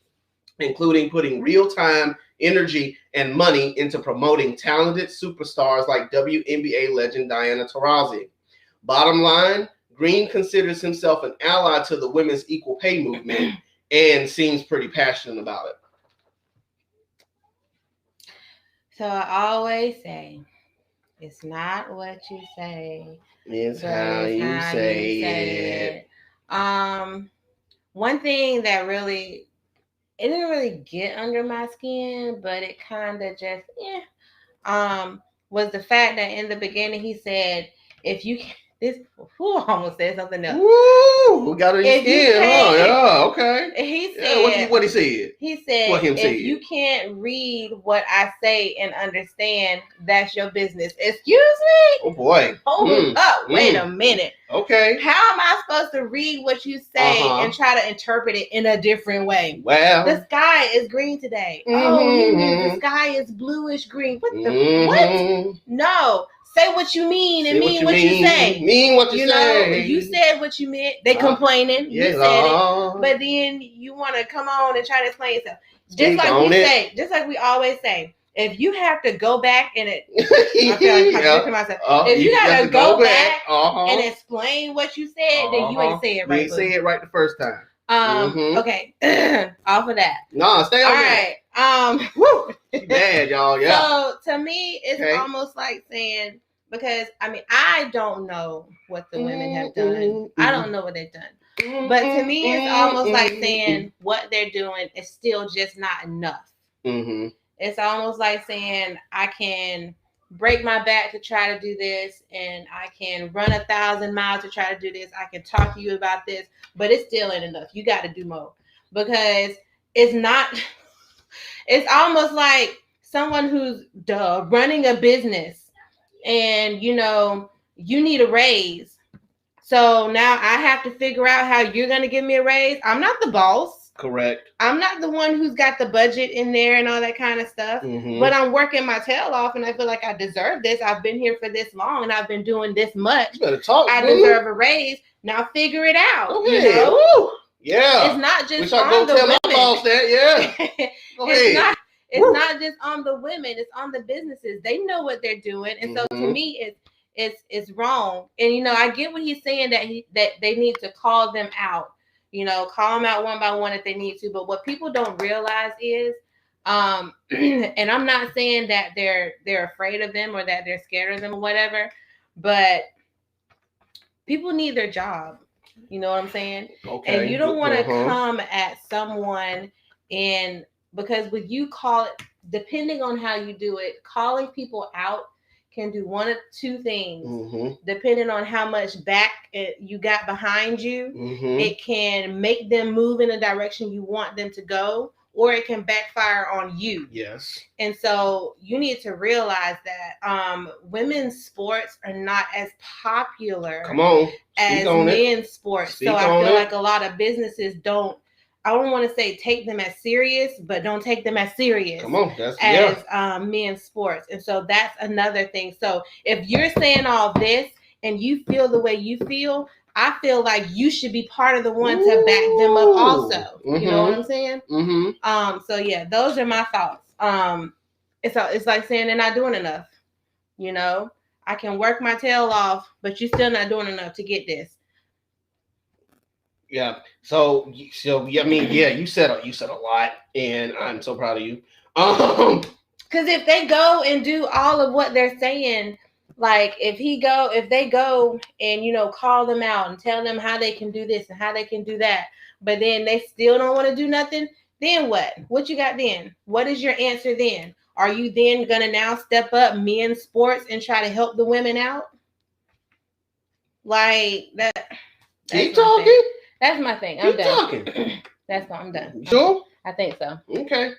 including putting real-time energy and money into promoting talented superstars like WNBA legend Diana Taurasi. Bottom line, Green considers himself an ally to the women's equal pay movement and seems pretty passionate about it. So I always say, it's not what you say. It's how you say it. One thing that it didn't really get under my skin, but it kind of just, was the fact that in the beginning he said, if you can, almost said something else. Woo! We got it in skin, huh? Yeah, okay. He said, what he said? He said, if you can't read what I say and understand, that's your business. Excuse me? Oh, boy. Hold up. Wait a minute. Okay. How am I supposed to read what you say and try to interpret it in a different way? Well, the sky is green today. The sky is bluish green. What the what? No. Say what you mean and mean what you say. Mean what you say. You said what you meant. They complaining. You said it. But then you want to come on and try to explain yourself. Just like we always say, if you have to go back and I feel like I'm myself. If you gotta go back and explain what you said, then you ain't say it right. You ain't say it right the first time. Okay. Off of that. No, stay on that. All right. Woo. Bad, y'all. Yeah. So to me, it's almost like saying, because I don't know what the women have done. I don't know what they've done. But to me, it's almost like saying what they're doing is still just not enough. It's almost like saying I can break my back to try to do this, and I can run 1,000 miles to try to do this. I can talk to you about this, but it still ain't enough. You got to do more, because it's not. It's almost like someone who's running a business, and you need a raise. So now I have to figure out how you're going to give me a raise. I'm not the boss. Correct. I'm not the one who's got the budget in there and all that kind of stuff. But I'm working my tail off, and I feel like I deserve this. I've been here for this long, and I've been doing this much. You better talk. I deserve a raise. Now figure it out. Okay. Woo. Yeah. It's not just Wish I go tell my boss that. Yeah. It's not just on the women. It's on the businesses. They know what they're doing, and so to me, it's wrong. And I get what he's saying, that they need to call them out. Call them out one by one if they need to. But what people don't realize is, and I'm not saying that they're afraid of them or that they're scared of them or whatever, but people need their job. You know what I'm saying? Okay. And you don't want to come at someone because when you call it, depending on how you do it, calling people out can do one of two things. Depending on how much back you got behind you, it can make them move in the direction you want them to go, or it can backfire on you. Yes. And so you need to realize that women's sports are not as popular Come on. as men's sports. So I feel like a lot of businesses don't, I don't want to say take them as serious, but don't take them as serious as men's sports. And so that's another thing. So if you're saying all this and you feel the way you feel, I feel like you should be part of the one to back them up also. You know what I'm saying? So yeah, those are my thoughts. It's like saying they're not doing enough. You know, I can work my tail off, but you're still not doing enough to get this. Yeah. So I mean, yeah, you said a lot, and I'm so proud of you. Because if they go and do all of what they're saying, like if they go and, you know, call them out and tell them how they can do this and how they can do that, but then they still don't want to do nothing, then what? What you got then? What is your answer then? Are you then going to now step up men's sports and try to help the women out? Like that. Keep talking. That's my thing. I'm done. Talking. I'm done. Sure? I think so. Okay.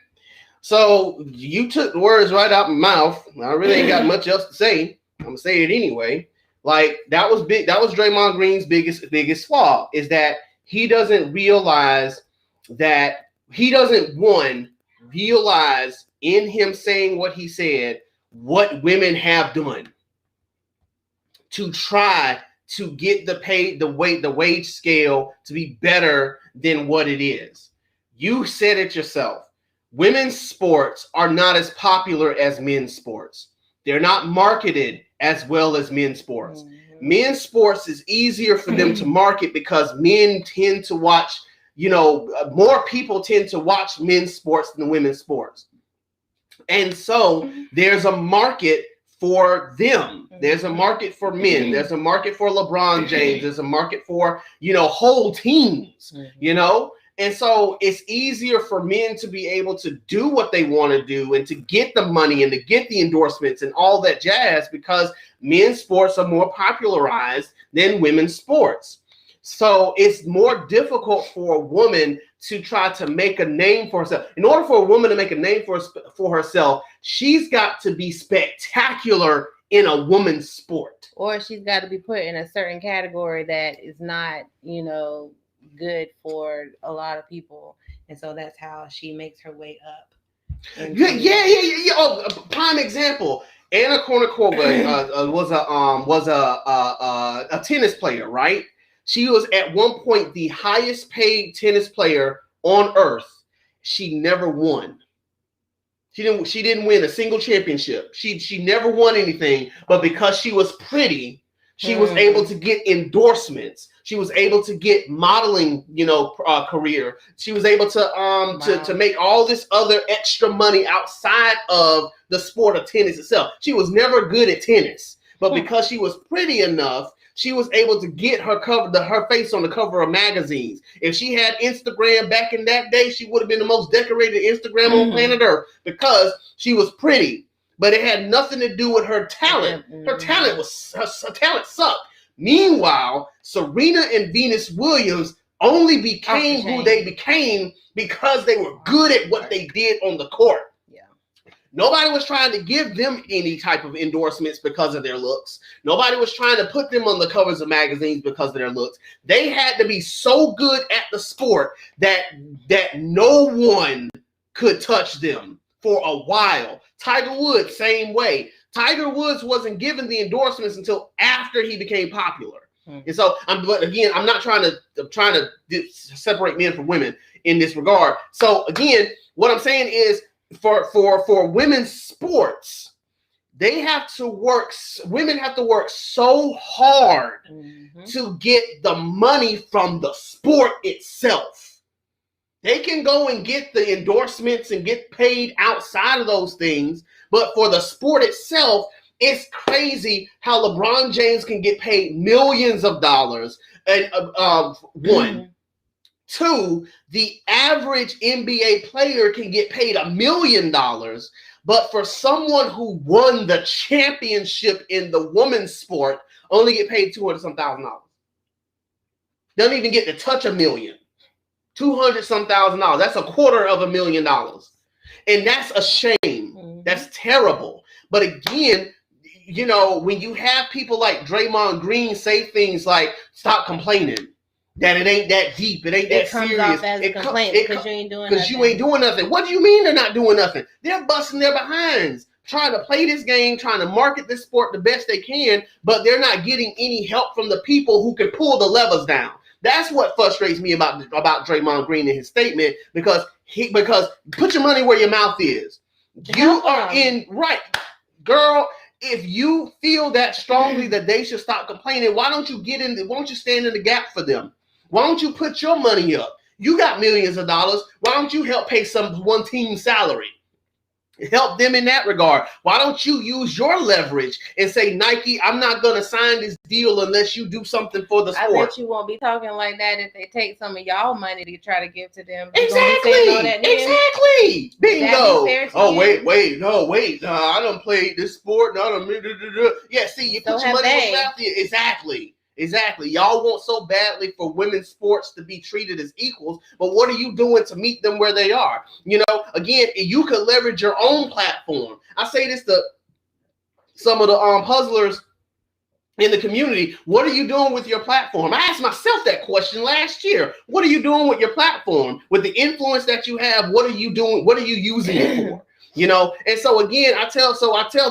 So you took the words right out my mouth. I really ain't got much else to say. I'm gonna say it anyway. Like that was big. That was Draymond Green's biggest flaw, is that he doesn't realize that he doesn't realize in him saying what he said what women have done to try to get the wage scale to be better than what it is. You said it yourself. Women's sports are not as popular as men's sports. They're not marketed as well as men's sports. Men's sports is easier for them to market because men tend to watch, you know, more people tend to watch men's sports than women's sports. And so there's a market for them. There's a market for men. There's a market for LeBron James. There's a market for, you know, whole teams, you know? And so it's easier for men to be able to do what they want to do and to get the money and to get the endorsements and all that jazz because men's sports are more popularized than women's sports. So it's more difficult for a woman to try to make a name for herself. In order for a woman to make a name for herself, she's got to be spectacular in a woman's sport. Or she's got to be put in a certain category that is not, you know, good for a lot of people. And so that's how she makes her way up. Yeah. Oh, prime example. Anna Kournikova was a tennis player, right? She was at one point the highest paid tennis player on earth. She never won. She didn't win a single championship. She never won anything, but because she was pretty, she was able to get endorsements. She was able to get modeling, you know, career. She was able to make all this other extra money outside of the sport of tennis itself. She was never good at tennis, but because she was pretty enough, she was able to get her face on the cover of magazines. If she had Instagram back in that day, she would have been the most decorated Instagram on planet Earth because she was pretty. But it had nothing to do with her talent. Her talent sucked. Meanwhile, Serena and Venus Williams only became who they became because they were good at what they did on the court. Nobody was trying to give them any type of endorsements because of their looks. Nobody was trying to put them on the covers of magazines because of their looks. They had to be so good at the sport that no one could touch them for a while. Tiger Woods, same way. Tiger Woods wasn't given the endorsements until after he became popular. And so, but again, I'm trying to separate men from women in this regard. So again, what I'm saying is, for women's sports, women have to work so hard to get the money from the sport itself. They can go and get the endorsements and get paid outside of those things, but for the sport itself, it's crazy how LeBron James can get paid millions of dollars. And one. Two, the average NBA player can get paid $1 million, but for someone who won the championship in the women's sport, only get paid $200,000. Doesn't even get to touch $1 million. $200-some thousand. That's $250,000. And that's a shame. Mm-hmm. That's terrible. But again, you know, when you have people like Draymond Green say things like, stop complaining, that it ain't that deep, it ain't that serious. It comes off as a complaint because you ain't doing nothing. Because you ain't doing nothing. What do you mean they're not doing nothing? They're busting their behinds, trying to play this game, trying to market this sport the best they can, but they're not getting any help from the people who can pull the levers down. That's what frustrates me about Draymond Green in his statement, because put your money where your mouth is. You are in right, girl. If you feel that strongly that they should stop complaining, why don't you stand in the gap for them? Why don't you put your money up? You got millions of dollars. Why don't you help pay one team's salary? Help them in that regard. Why don't you use your leverage and say, Nike, I'm not going to sign this deal unless you do something for the sport. I bet you won't be talking like that if they take some of y'all money to try to give to them. Exactly. Bingo. Oh, wait. No, I done played this sport. Yeah, see, you put your money where Exactly. Y'all want so badly for women's sports to be treated as equals, but what are you doing to meet them where they are? You know, again, you could leverage your own platform. I say this to some of the puzzlers in the community. What are you doing with your platform? I asked myself that question last year. What are you doing with your platform? With the influence that you have, what are you doing? What are you using it for? You know, and so again, I tell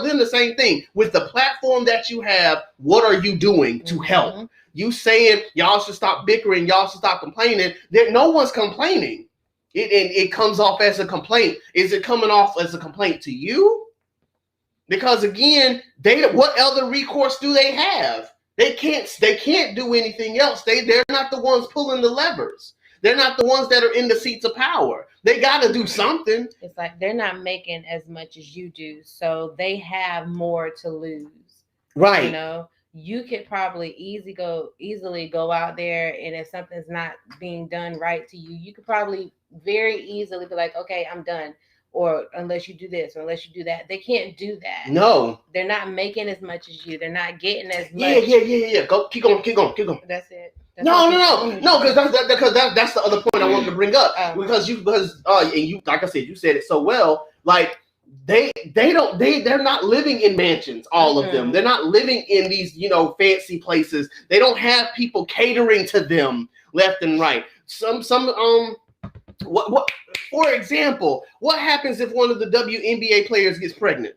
them the same thing. With the platform that you have, what are you doing to help? You saying y'all should stop bickering, y'all should stop complaining. No one's complaining. It comes off as a complaint. Is it coming off as a complaint to you? Because again, what other recourse do they have? They can't do anything else. They're not the ones pulling the levers. They're not the ones that are in the seats of power. They got to do something. It's like they're not making as much as you do, so they have more to lose. Right. You know, you could probably easily go out there, and if something's not being done right to you, you could probably very easily be like, okay, I'm done. Or unless you do this, or unless you do that. They can't do that. No. They're not making as much as you. They're not getting as much. Yeah. Go, keep going. That's it. No, because that's the other point I wanted to bring up. Because you like I said, you said it so well. Like they're not living in mansions, all of them. They're not living in these, fancy places. They don't have people catering to them left and right. What for example, what happens if one of the WNBA players gets pregnant?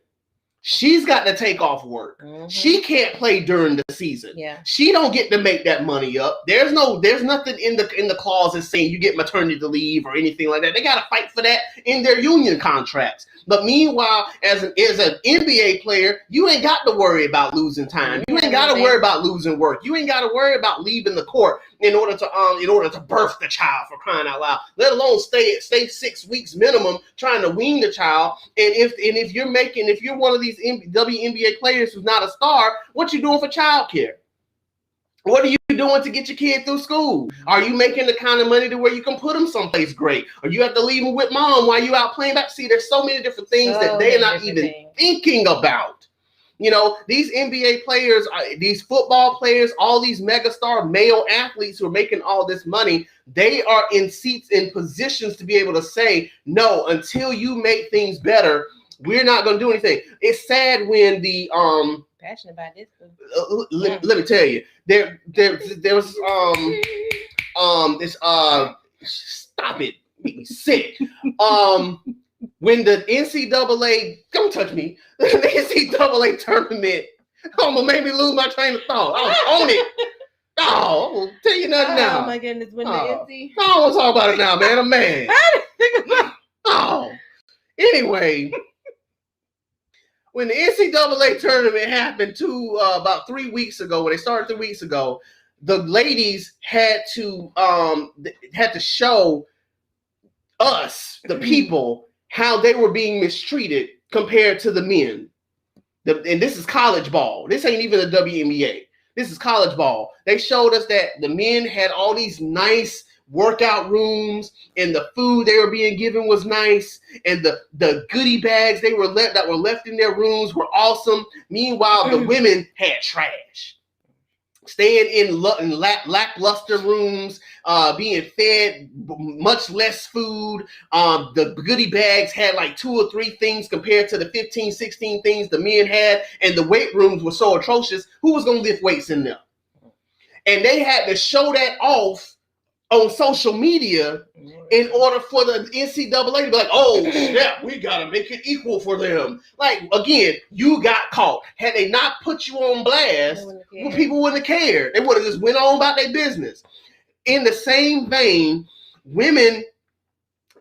She's got to take off work. Mm-hmm. She can't play during the season. Yeah. She don't get to make that money up. There's nothing in the clauses saying you get maternity leave or anything like that. They got to fight for that in their union contracts. But meanwhile, as an NBA player, you ain't got to worry about losing time. You ain't got to worry about losing work. You ain't got to worry about leaving the court in order to birth the child, for crying out loud. Let alone stay 6 weeks minimum trying to wean the child. And if you're one of these WNBA players who's not a star, what you doing for childcare? What are you doing to get your kid through school? Are you making the kind of money to where you can put them someplace great? Or you have to leave them with mom while you out playing back? See, there's so many different things that they're not even thinking about. These NBA players, these football players, all these megastar male athletes who are making all this money, they are in seats and positions to be able to say, no, until you make things better, we're not going to do anything. It's sad when the passionate about this. Let me tell you, there was this stop it, make me sick. When the NCAA, don't touch me, the NCAA tournament almost made me lose my train of thought. I was on it. Oh, I'm gonna tell you nothing now. Oh my goodness, when the NC. I don't want to talk about it now, man. I'm mad. Anyway. When the NCAA tournament happened about 3 weeks ago, when they started 3 weeks ago, the ladies had to show us, the people, how they were being mistreated compared to the men. And this is college ball. This ain't even the WNBA. This is college ball. They showed us that the men had all these nice workout rooms, and the food they were being given was nice, and the goodie bags that were left in their rooms were awesome. Meanwhile, the women had trash. staying in lackluster rooms, being fed much less food. The goodie bags had like 2 or 3 things compared to the 15, 16 things the men had, and the weight rooms were so atrocious. Who was going to lift weights in there? And they had to show that off on social media in order for the NCAA to be like, oh, snap, we got to make it equal for them. Like, again, you got caught. Had they not put you on blast, people wouldn't have cared. They would have just went on about their business. In the same vein, women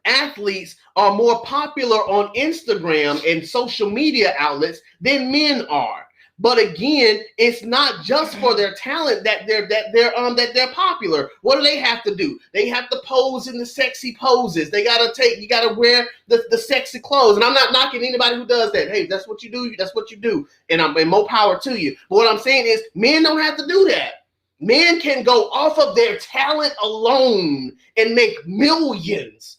athletes are more popular on Instagram and social media outlets than men are. But again, it's not just for their talent that they're popular. What do they have to do? They have to pose in the sexy poses. You gotta wear the sexy clothes. And I'm not knocking anybody who does that. Hey, that's what you do. That's what you do. And more power to you. But what I'm saying is, men don't have to do that. Men can go off of their talent alone and make millions.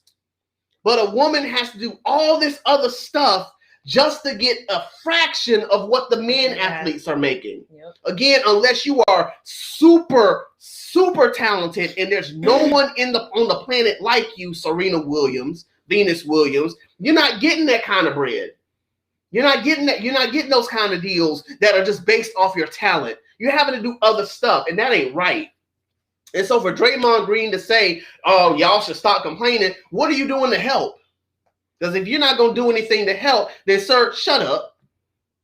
But a woman has to do all this other stuff just to get a fraction of what the men athletes are making. Yep. Again, unless you are super, super talented and there's no one on the planet like you, Serena Williams, Venus Williams, you're not getting that kind of bread. You're not getting that. You're not getting those kind of deals that are just based off your talent. You're having to do other stuff, and that ain't right. And so for Draymond Green to say, oh, y'all should stop complaining, what are you doing to help? Because if you're not going to do anything to help, then, sir, shut up.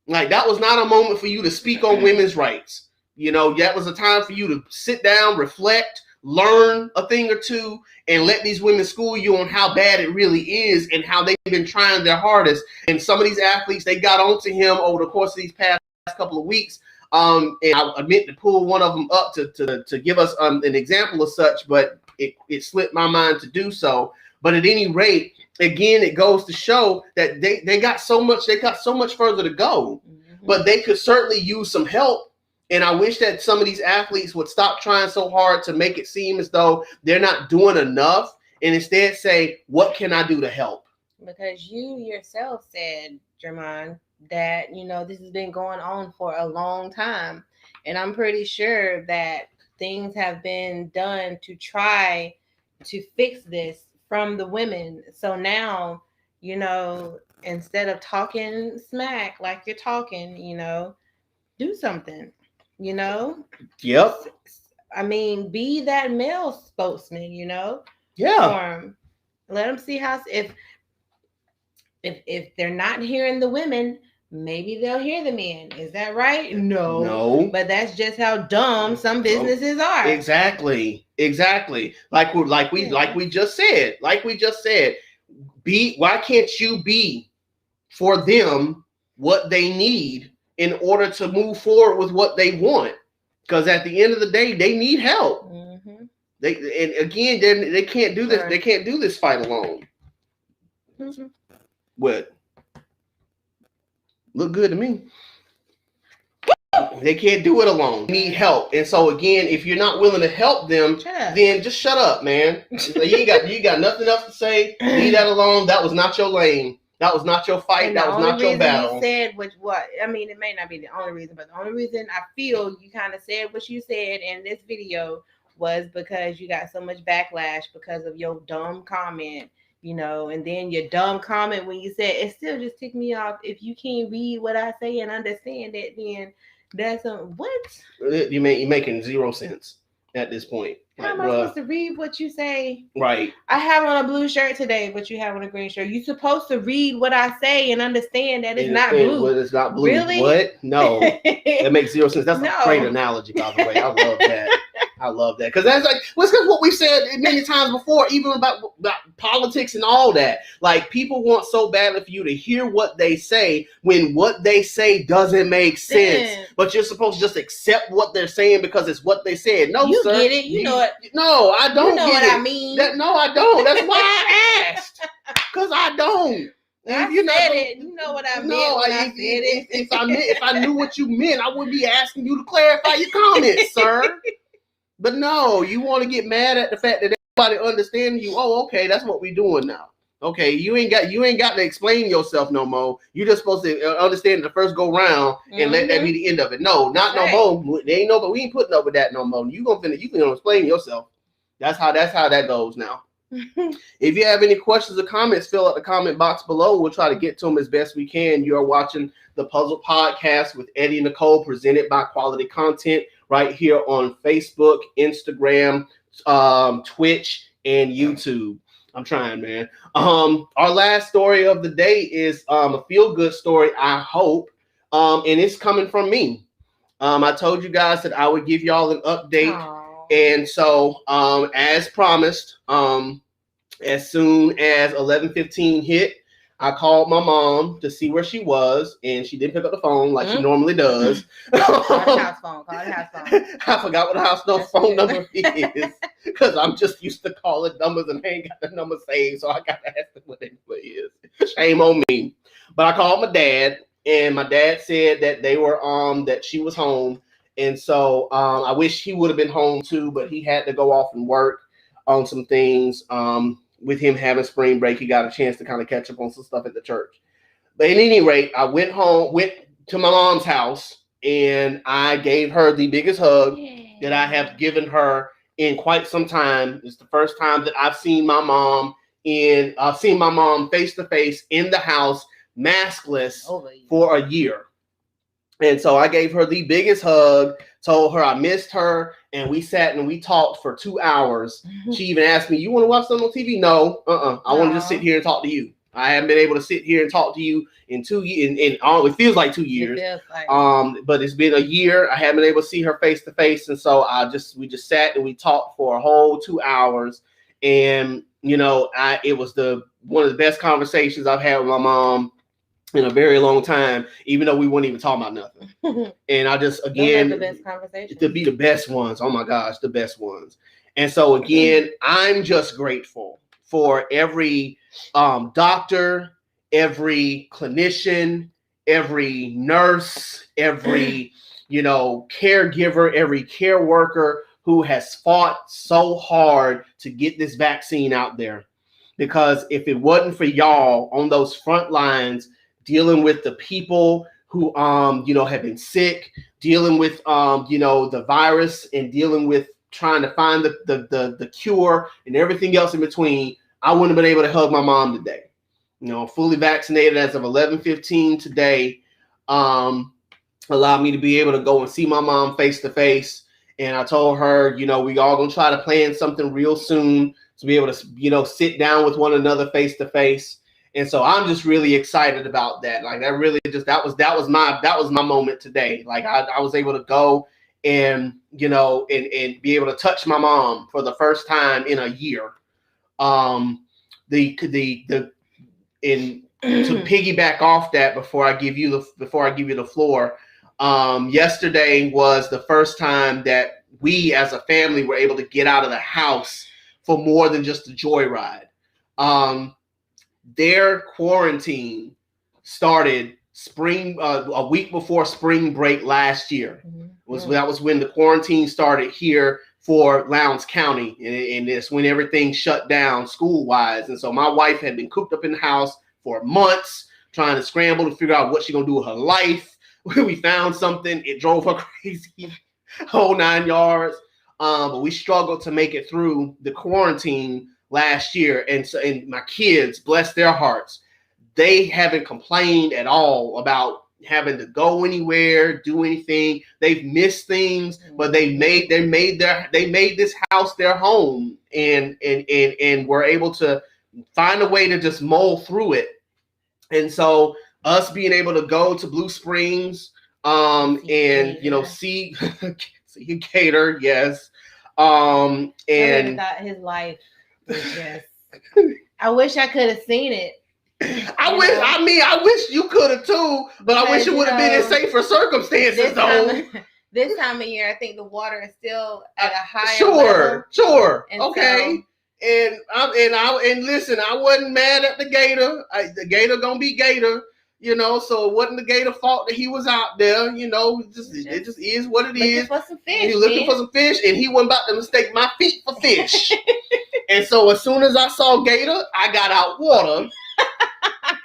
Like, that was not a moment for you to speak on women's rights. You know, that was a time for you to sit down, reflect, learn a thing or two, and let these women school you on how bad it really is and how they've been trying their hardest. And some of these athletes, they got onto him over the course of these past couple of weeks. And I meant to pull one of them up to give us an example of such, but it slipped my mind to do so. But at any rate, again, it goes to show that they got so much further to go, but they could certainly use some help. And I wish that some of these athletes would stop trying so hard to make it seem as though they're not doing enough and instead say, what can I do to help? Because you yourself said, Draymond, that, you know, this has been going on for a long time. And I'm pretty sure that things have been done to try to fix this from the women. So now, you know, instead of talking smack like you're talking, you know, do something, you know? Yep. I mean, be that male spokesman, you know? Yeah. Let them see how, if they're not hearing the women, maybe they'll hear the men. Is that right? No. But that's just how dumb some businesses are. Exactly. Like we just said. Why can't you be for them what they need in order to move forward with what they want? Because at the end of the day, they need help. Mm-hmm. They can't do this. They can't do this fight alone. Mm-hmm. What? Look good to me. They can't do it alone. They need help. And so again, if you're not willing to help them, then just shut up, man. You got nothing else to say. Leave that alone. That was not your lane. That was not your fight. That was not your battle. You said I mean, it may not be the only reason, but the only reason I feel you kind of said what you said in this video was because you got so much backlash because of your dumb comment. You know, and then your dumb comment when you said it still just ticked me off. If you can't read what I say and understand it, then that's what? You're making zero sense at this point. How am I supposed to read what you say? Right. I have on a blue shirt today, but you have on a green shirt. You're supposed to read what I say and understand that it's not blue. Well, it's not blue. Really? What? No. That makes zero sense. That's a great analogy, by the way. I love that. I love that. Because that's what we've said many times before, even about politics and all that. Like, people want so badly for you to hear what they say when what they say doesn't make sense. But you're supposed to just accept what they're saying because it's what they said. No, you sir. You get it. You know it. No, I don't. You know get what it. I mean. No, I don't. That's why I asked. Because I don't. I said it. You know what I meant when I said it. If I knew what you meant, I wouldn't be asking you to clarify your comments, sir. But no, you want to get mad at the fact that everybody understands you. Oh, okay, that's what we're doing now. Okay, you ain't got to explain yourself no more. You just supposed to understand the first go round and let that be the end of it. No, not no more. They ain't no, but we ain't putting up with that no more. You can explain yourself. That's how that goes now. If you have any questions or comments, fill out the comment box below. We'll try to get to them as best we can. You are watching the Puzzle Podcast with Eddie and Nicole, presented by Quality Content, right here on Facebook, Instagram, Twitch, and YouTube. I'm trying, man. Our last story of the day is a feel-good story, I hope, and it's coming from me. I told you guys that I would give y'all an update. Aww. And so, as promised, as soon as 11:15 hit, I called my mom to see where she was, and she didn't pick up the phone like she normally does. Call the house phone. I forgot what the house phone number is because I'm just used to calling numbers and I ain't got the number saved, so I got to ask them what it is. Shame on me. But I called my dad, and my dad said that they were that she was home. And so I wish he would have been home too, but he had to go off and work on some things. With him having spring break, he got a chance to kind of catch up on some stuff at the church. But at any rate, I went to my mom's house, and I gave her the biggest hug that I have given her in quite some time. It's the first time that I've seen my mom face to face in the house, maskless, for a year. And so I gave her the biggest hug, told her I missed her, and we sat and we talked for 2 hours. She even asked me, "You want to watch something on TV?" No, I want to just sit here and talk to you. I haven't been able to sit here and talk to you in 2 years. It feels like 2 years. But it's been a year. I haven't been able to see her face to face, and so we just sat and we talked for a whole 2 hours. And it was one of the best conversations I've had with my mom in a very long time, even though we weren't even talking about nothing. And I just, again, the best conversations to be the best ones. Oh my gosh, the best ones. And so again, I'm just grateful for every doctor, every clinician, every nurse, every caregiver, every care worker who has fought so hard to get this vaccine out there. Because if it wasn't for y'all on those front lines, dealing with the people who have been sick, dealing with the virus, and dealing with trying to find the cure and everything else in between, I wouldn't have been able to hug my mom today. Fully vaccinated as of 11:15 today, allowed me to be able to go and see my mom face to face. And I told her, we all gonna try to plan something real soon to be able to sit down with one another face to face. And so I'm just really excited about that. Like that really just that was my moment today. Like I was able to go and and be able to touch my mom for the first time in a year. To piggyback off that before I give you the floor. Yesterday was the first time that we as a family were able to get out of the house for more than just a joyride. Their quarantine started a week before spring break last year. That was when the quarantine started here for Lowndes County, and it's when everything shut down school-wise. And so my wife had been cooped up in the house for months, trying to scramble to figure out what she's gonna do with her life. We found something, it drove her crazy, whole 9 yards. But we struggled to make it through the quarantine last year. And my kids, bless their hearts, they haven't complained at all about having to go anywhere, do anything. They've missed things, but they made this house their home, and were able to find a way to just mull through it. And so us being able to go to Blue Springs, see a gator, yes. And I thought his life was just, I wish I could have seen it. I wish you could have too, but I wish it would have been in safer circumstances though. This time of year, I think the water is still at a higher level. Sure. And okay. And listen, I wasn't mad at the gator. The gator gonna be gator, so it wasn't the gator fault that he was out there, it just is what it is. For some fish, he looking for some fish, and he wasn't about to mistake my feet for fish. And so as soon as I saw Gator, I got out water.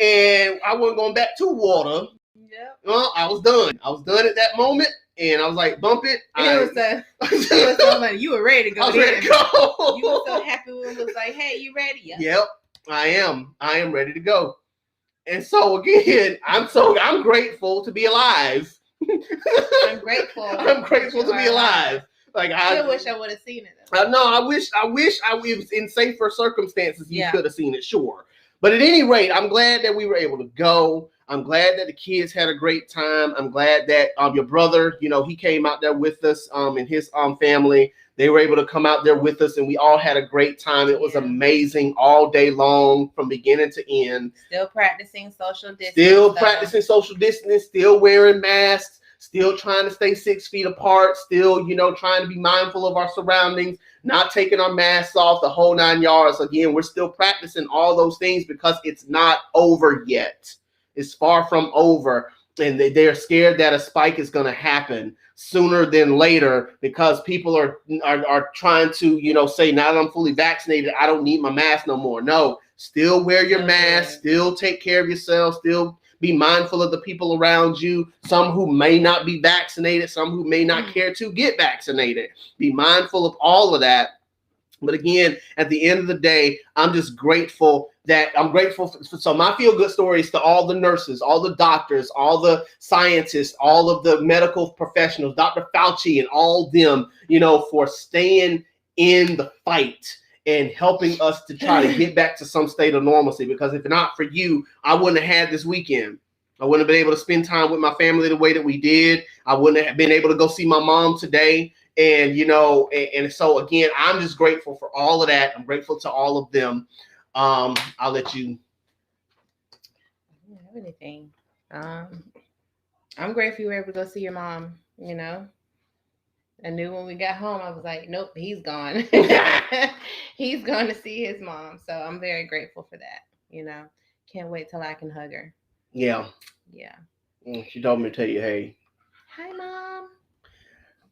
And I wasn't going back to water. Yep. Well, I was done. I was done at that moment. And I was like, bump it. It was so funny. You were ready to go. I was ready to go. You were so happy when it was like, hey, you ready? Yep, I am. I am ready to go. And so again, I'm grateful to be alive. I'm grateful. I'm grateful to be alive. Like I wish I would have seen it. No, I wish I was in safer circumstances. You could have seen it, sure. But at any rate, I'm glad that we were able to go. I'm glad that the kids had a great time. I'm glad that your brother, he came out there with us and his family. They were able to come out there with us, and we all had a great time. It was amazing all day long from beginning to end. Still practicing social distance. Still wearing masks. Still trying to stay 6 feet apart. Still, trying to be mindful of our surroundings. Not taking our masks off, the whole 9 yards. Again, we're still practicing all those things because it's not over yet. It's far from over. And they're scared that a spike is going to happen sooner than later because people are trying to, say, now that I'm fully vaccinated, I don't need my mask no more. No, still wear your mask, still take care of yourself, still be mindful of the people around you, some who may not be vaccinated, some who may not care to get vaccinated. Be mindful of all of that. But again, at the end of the day, I'm just grateful so my feel-good stories to all the nurses, all the doctors, all the scientists, all of the medical professionals, Dr. Fauci and all them, for staying in the fight and helping us to try to get back to some state of normalcy. Because if not for you, I wouldn't have had this weekend. I wouldn't have been able to spend time with my family the way that we did. I wouldn't have been able to go see my mom today. And, and so, again, I'm just grateful for all of that. I'm grateful to all of them. I'll let you. I don't have anything. I'm grateful you were able to go see your mom, I knew when we got home, I was like, nope, he's gone. He's going to see his mom. So I'm very grateful for that, Can't wait till I can hug her. Yeah. Yeah. She told me to tell you, hey. Hi, Mom.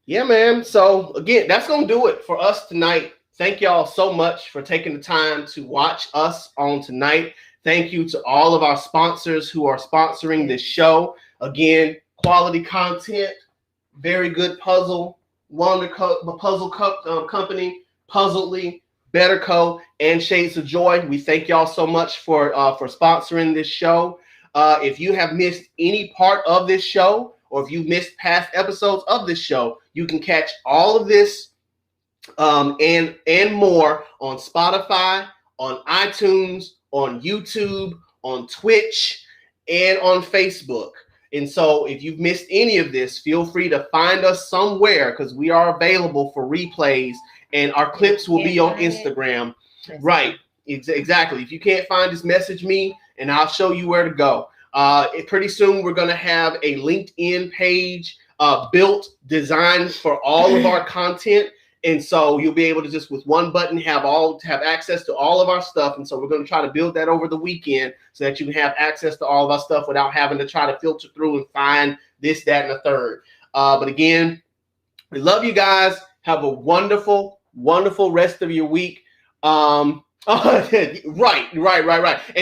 Yeah, man. So, again, that's going to do it for us tonight. Thank y'all so much for taking the time to watch us on tonight. Thank you to all of our sponsors who are sponsoring this show. Again, quality content, very good puzzle, puzzle company, Puzzledly, Better Co, and Shades of Joy. We thank y'all so much for sponsoring this show. If you have missed any part of this show, or if you've missed past episodes of this show, you can catch all of this and more on Spotify, on iTunes, on YouTube, on Twitch, and on Facebook. And so if you've missed any of this, feel free to find us somewhere because we are available for replays and our clips will be on Instagram. Right. Exactly. If you can't find us, message me and I'll show you where to go. Pretty soon we're going to have a LinkedIn page built, designed for all of our content. And so you'll be able to just with one button have access to all of our stuff. And so we're going to try to build that over the weekend so that you can have access to all of our stuff without having to try to filter through and find this, that, and the third. But again, we love you guys. Have a wonderful, wonderful rest of your week. Right. And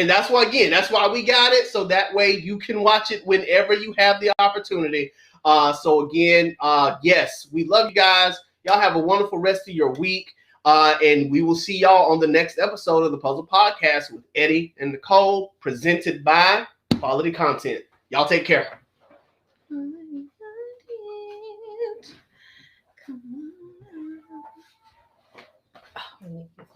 that's why we got it. So that way you can watch it whenever you have the opportunity. So again, yes, we love you guys. Y'all have a wonderful rest of your week. And we will see y'all on the next episode of the Puzzle Podcast with Eddie and Nicole, presented by Quality Content. Y'all take care.